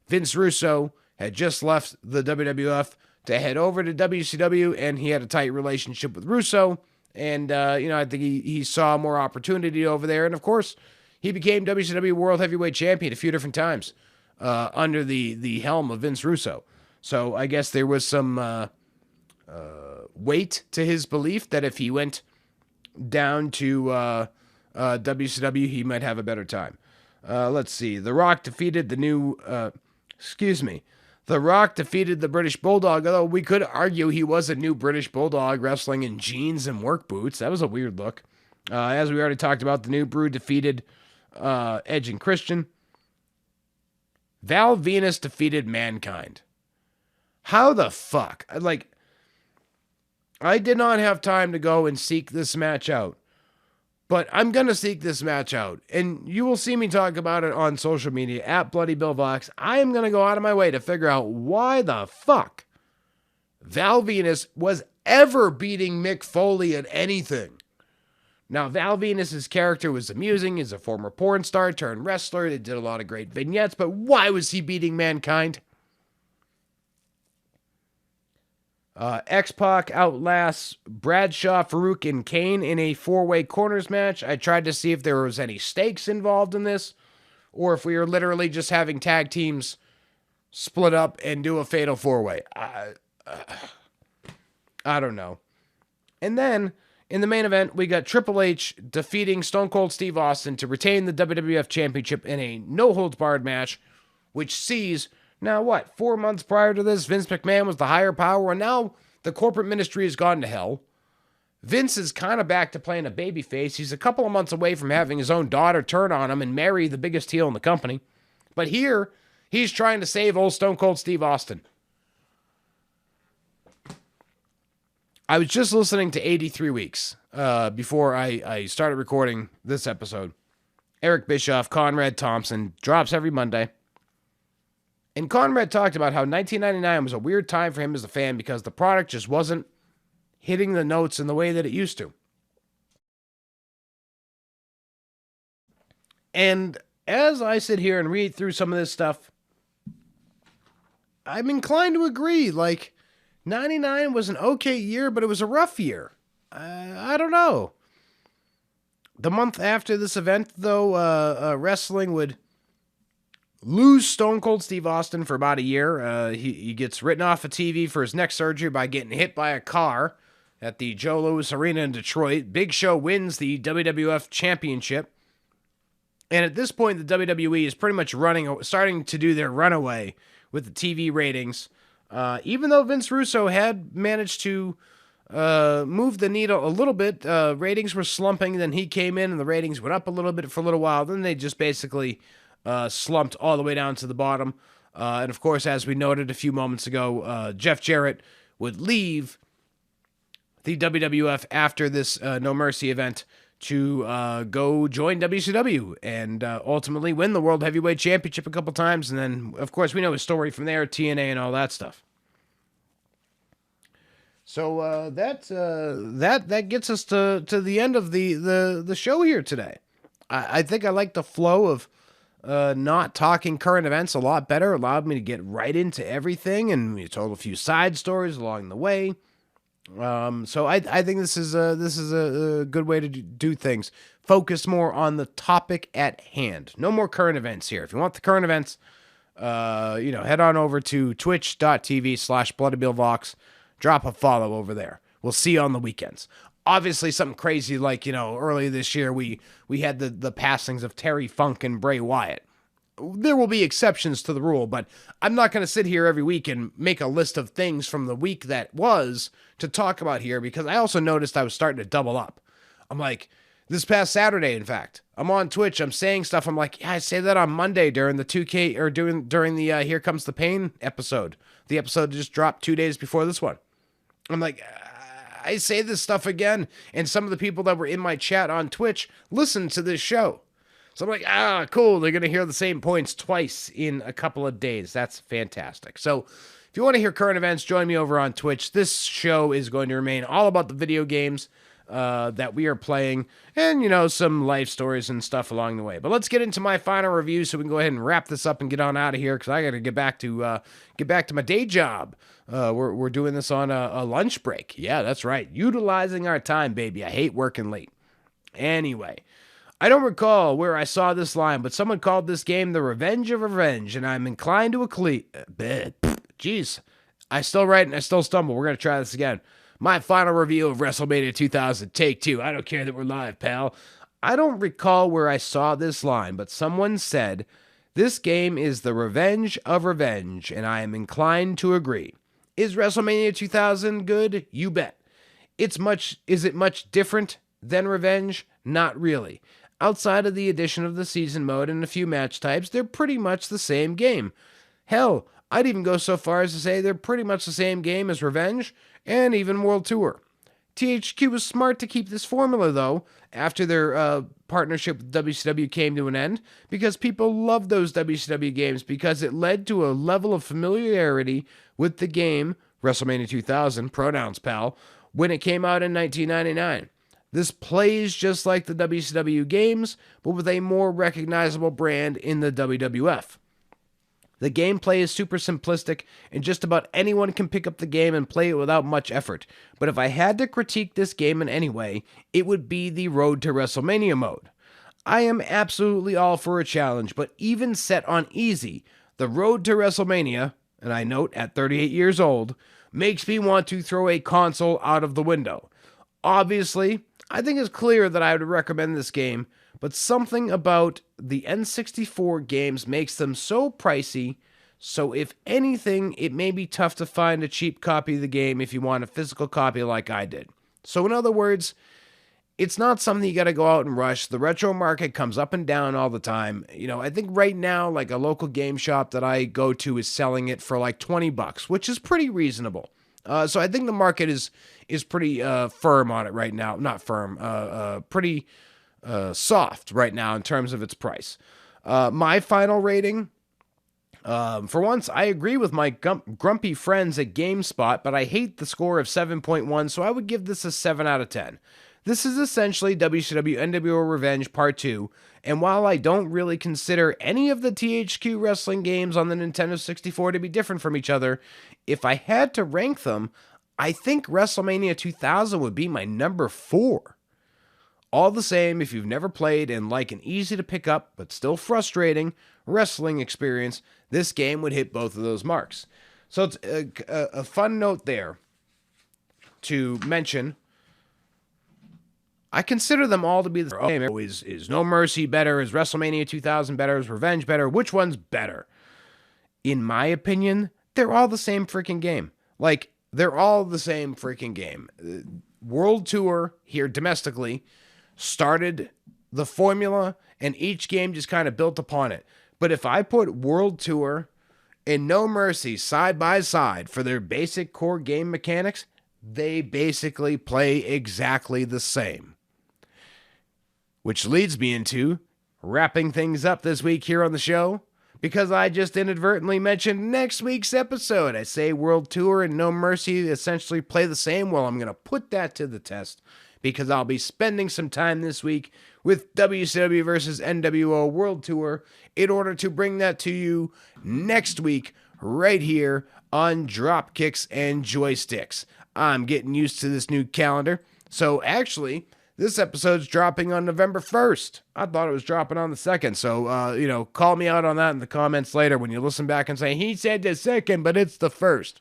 Vince Russo had just left the WWF to head over to WCW, and he had a tight relationship with Russo. And, I think he saw more opportunity over there. And, of course, he became WCW World Heavyweight Champion a few different times under the helm of Vince Russo. So I guess there was some weight to his belief that if he went down to WCW, he might have a better time. Let's see. The Rock defeated The Rock defeated the British Bulldog, although we could argue he was a new British Bulldog wrestling in jeans and work boots. That was a weird look. As we already talked about, the New Brew defeated Edge and Christian. Val Venus defeated Mankind. How the fuck? I did not have time to go and seek this match out. But I'm going to seek this match out. And you will see me talk about it on social media at Bloody Bill Vox. I am going to go out of my way to figure out why the fuck Val Venus was ever beating Mick Foley at anything. Now, Val Venus' character was amusing. He's a former porn star turned wrestler. They did a lot of great vignettes. But why was he beating Mankind? X-Pac outlasts Bradshaw, Farouk, and Kane in a four-way corners match. I tried to see if there was any stakes involved in this, or if we were literally just having tag teams split up and do a fatal four-way. I don't know. And then, in the main event, we got Triple H defeating Stone Cold Steve Austin to retain the WWF Championship in a no-holds-barred match, which sees... Now what, 4 months prior to this, Vince McMahon was the higher power, and now the corporate ministry has gone to hell. Vince is kind of back to playing a babyface. He's a couple of months away from having his own daughter turn on him and marry the biggest heel in the company. But here, he's trying to save old Stone Cold Steve Austin. I was just listening to 83 Weeks before I started recording this episode. Eric Bischoff, Conrad Thompson, drops every Monday. And Conrad talked about how 1999 was a weird time for him as a fan because the product just wasn't hitting the notes in the way that it used to. And as I sit here and read through some of this stuff, I'm inclined to agree. 99 was an okay year, but it was a rough year. I don't know. The month after this event, though, wrestling would lose Stone Cold Steve Austin for about a year. He gets written off of TV for his neck surgery by getting hit by a car at the Joe Louis Arena in Detroit. Big Show wins the WWF Championship. And at this point, the WWE is pretty much starting to do their runaway with the TV ratings. Even though Vince Russo had managed to move the needle a little bit, ratings were slumping. Then he came in and the ratings went up a little bit for a little while. Then they just basically slumped all the way down to the bottom. And of course, as we noted a few moments ago, Jeff Jarrett would leave the WWF after this No Mercy event to go join WCW and ultimately win the World Heavyweight Championship a couple times. And then, of course, we know his story from there, TNA and all that stuff. So that gets us to the end of the show here today. I think I like the flow of not talking current events a lot better. Allowed me to get right into everything, and we told a few side stories along the way. So I think this is a good way to do things. Focus more on the topic at hand. No more current events here. If you want the current events, head on over to twitch.tv/BloodyBillVox. Drop a follow over there. We'll see you on the weekends. Obviously, something crazy like, earlier this year, we had the passings of Terry Funk and Bray Wyatt. There will be exceptions to the rule, but I'm not going to sit here every week and make a list of things from the week that was to talk about here, because I also noticed I was starting to double up. I'm like, this past Saturday, in fact, I'm on Twitch, I'm saying stuff, I'm like, yeah, I say that on Monday during the 2K, or during the Here Comes the Pain episode. The episode just dropped 2 days before this one. I'm like, I say this stuff again, and some of the people that were in my chat on Twitch listen to this show. So I'm like, cool, they're going to hear the same points twice in a couple of days. That's fantastic. So if you want to hear current events, join me over on Twitch. This show is going to remain all about the video games that we are playing, and, some life stories and stuff along the way. But let's get into my final review so we can go ahead and wrap this up and get on out of here, because I got to get back to my day job. We're doing this on a lunch break. Yeah, that's right. Utilizing our time, baby. I hate working late. Anyway, I don't recall where I saw this line, but someone called this game the Revenge of Revenge, and I'm inclined to Jeez. I still write and I still stumble. We're going to try this again. My final review of WrestleMania 2000, take 2. I don't care that we're live, pal. I don't recall where I saw this line, but someone said, this game is the Revenge of Revenge, and I am inclined to agree. Is WrestleMania 2000 good? You bet. Is it much different than Revenge? Not really. Outside of the addition of the season mode and a few match types, they're pretty much the same game. Hell, I'd even go so far as to say they're pretty much the same game as Revenge and even World Tour. THQ was smart to keep this formula, though, after their partnership with WCW came to an end, because people loved those WCW games because it led to a level of familiarity with the game, WrestleMania 2000, pronouns, pal, when it came out in 1999. This plays just like the WCW games, but with a more recognizable brand in the WWF. The gameplay is super simplistic, and just about anyone can pick up the game and play it without much effort. But if I had to critique this game in any way, it would be the Road to WrestleMania mode. I am absolutely all for a challenge, but even set on easy, the Road to WrestleMania, and I note at 38 years old, makes me want to throw a console out of the window. Obviously, I think it's clear that I would recommend this game, but something about the N64 games makes them so pricey, so if anything, it may be tough to find a cheap copy of the game if you want a physical copy like I did. So in other words, it's not something you got to go out and rush. The retro market comes up and down all the time. I think right now, like a local game shop that I go to is selling it for like $20, which is pretty reasonable. So I think the market is pretty firm on it right now. Not firm, pretty soft right now in terms of its price. My final rating, for once, I agree with my grumpy friends at GameSpot, but I hate the score of 7.1, so I would give this a 7 out of 10. This is essentially WCW NWO Revenge Part 2, and while I don't really consider any of the THQ wrestling games on the Nintendo 64 to be different from each other, if I had to rank them, I think WrestleMania 2000 would be my number 4. All the same, if you've never played and like an easy to pick up but still frustrating wrestling experience, this game would hit both of those marks. So it's a fun note there to mention. I consider them all to be the same. Is No Mercy better? Is WrestleMania 2000 better? Is Revenge better? Which one's better? In my opinion, they're all the same freaking game. Like, they're all the same freaking game. World Tour here domestically started the formula, and each game just kind of built upon it. But if I put World Tour and No Mercy side by side for their basic core game mechanics, they basically play exactly the same. Which leads me into wrapping things up this week here on the show, because I just inadvertently mentioned next week's episode. I say World Tour and No Mercy essentially play the same. Well, I'm going to put that to the test, because I'll be spending some time this week with WCW versus NWO World Tour in order to bring that to you next week, right here on Dropkicks and Joysticks. I'm getting used to this new calendar. So actually, this episode's dropping on November 1st. I thought it was dropping on the 2nd. So, call me out on that in the comments later when you listen back and say, he said the 2nd, but it's the 1st.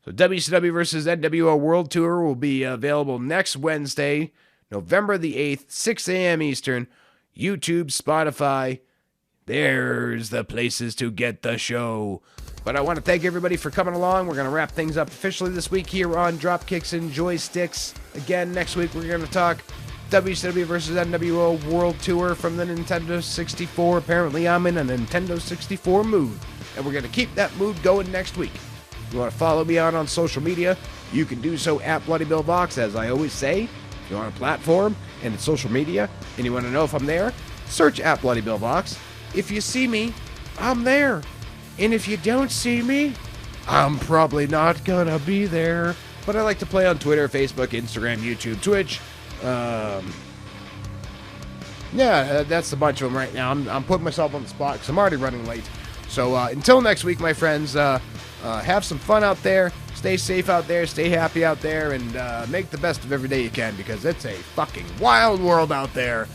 So WCW versus NWO World Tour will be available next Wednesday, November the 8th, 6 a.m. Eastern. YouTube, Spotify. There's the places to get the show. But I want to thank everybody for coming along. We're going to wrap things up officially this week here on Dropkicks and Joysticks. Again, next week we're going to talk WCW versus NWO World Tour from the Nintendo 64. Apparently I'm in a Nintendo 64 mood. And we're going to keep that mood going next week. If you want to follow me on social media, you can do so at Bloody Bill Vox, as I always say. If you're on a platform and it's social media and you want to know if I'm there, search at Bloody Bill Vox. If you see me, I'm there. And if you don't see me, I'm probably not gonna be there. But I like to play on Twitter, Facebook, Instagram, YouTube, Twitch. That's a bunch of them right now. I'm putting myself on the spot because I'm already running late. So until next week, my friends, have some fun out there. Stay safe out there. Stay happy out there. And make the best of every day you can, because it's a fucking wild world out there.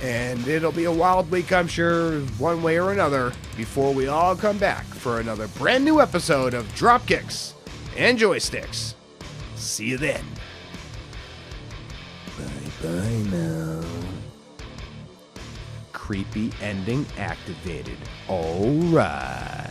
And it'll be a wild week, I'm sure, one way or another, before we all come back for another brand new episode of Dropkicks and Joysticks. See you then. Bye-bye now. Creepy ending activated. All right.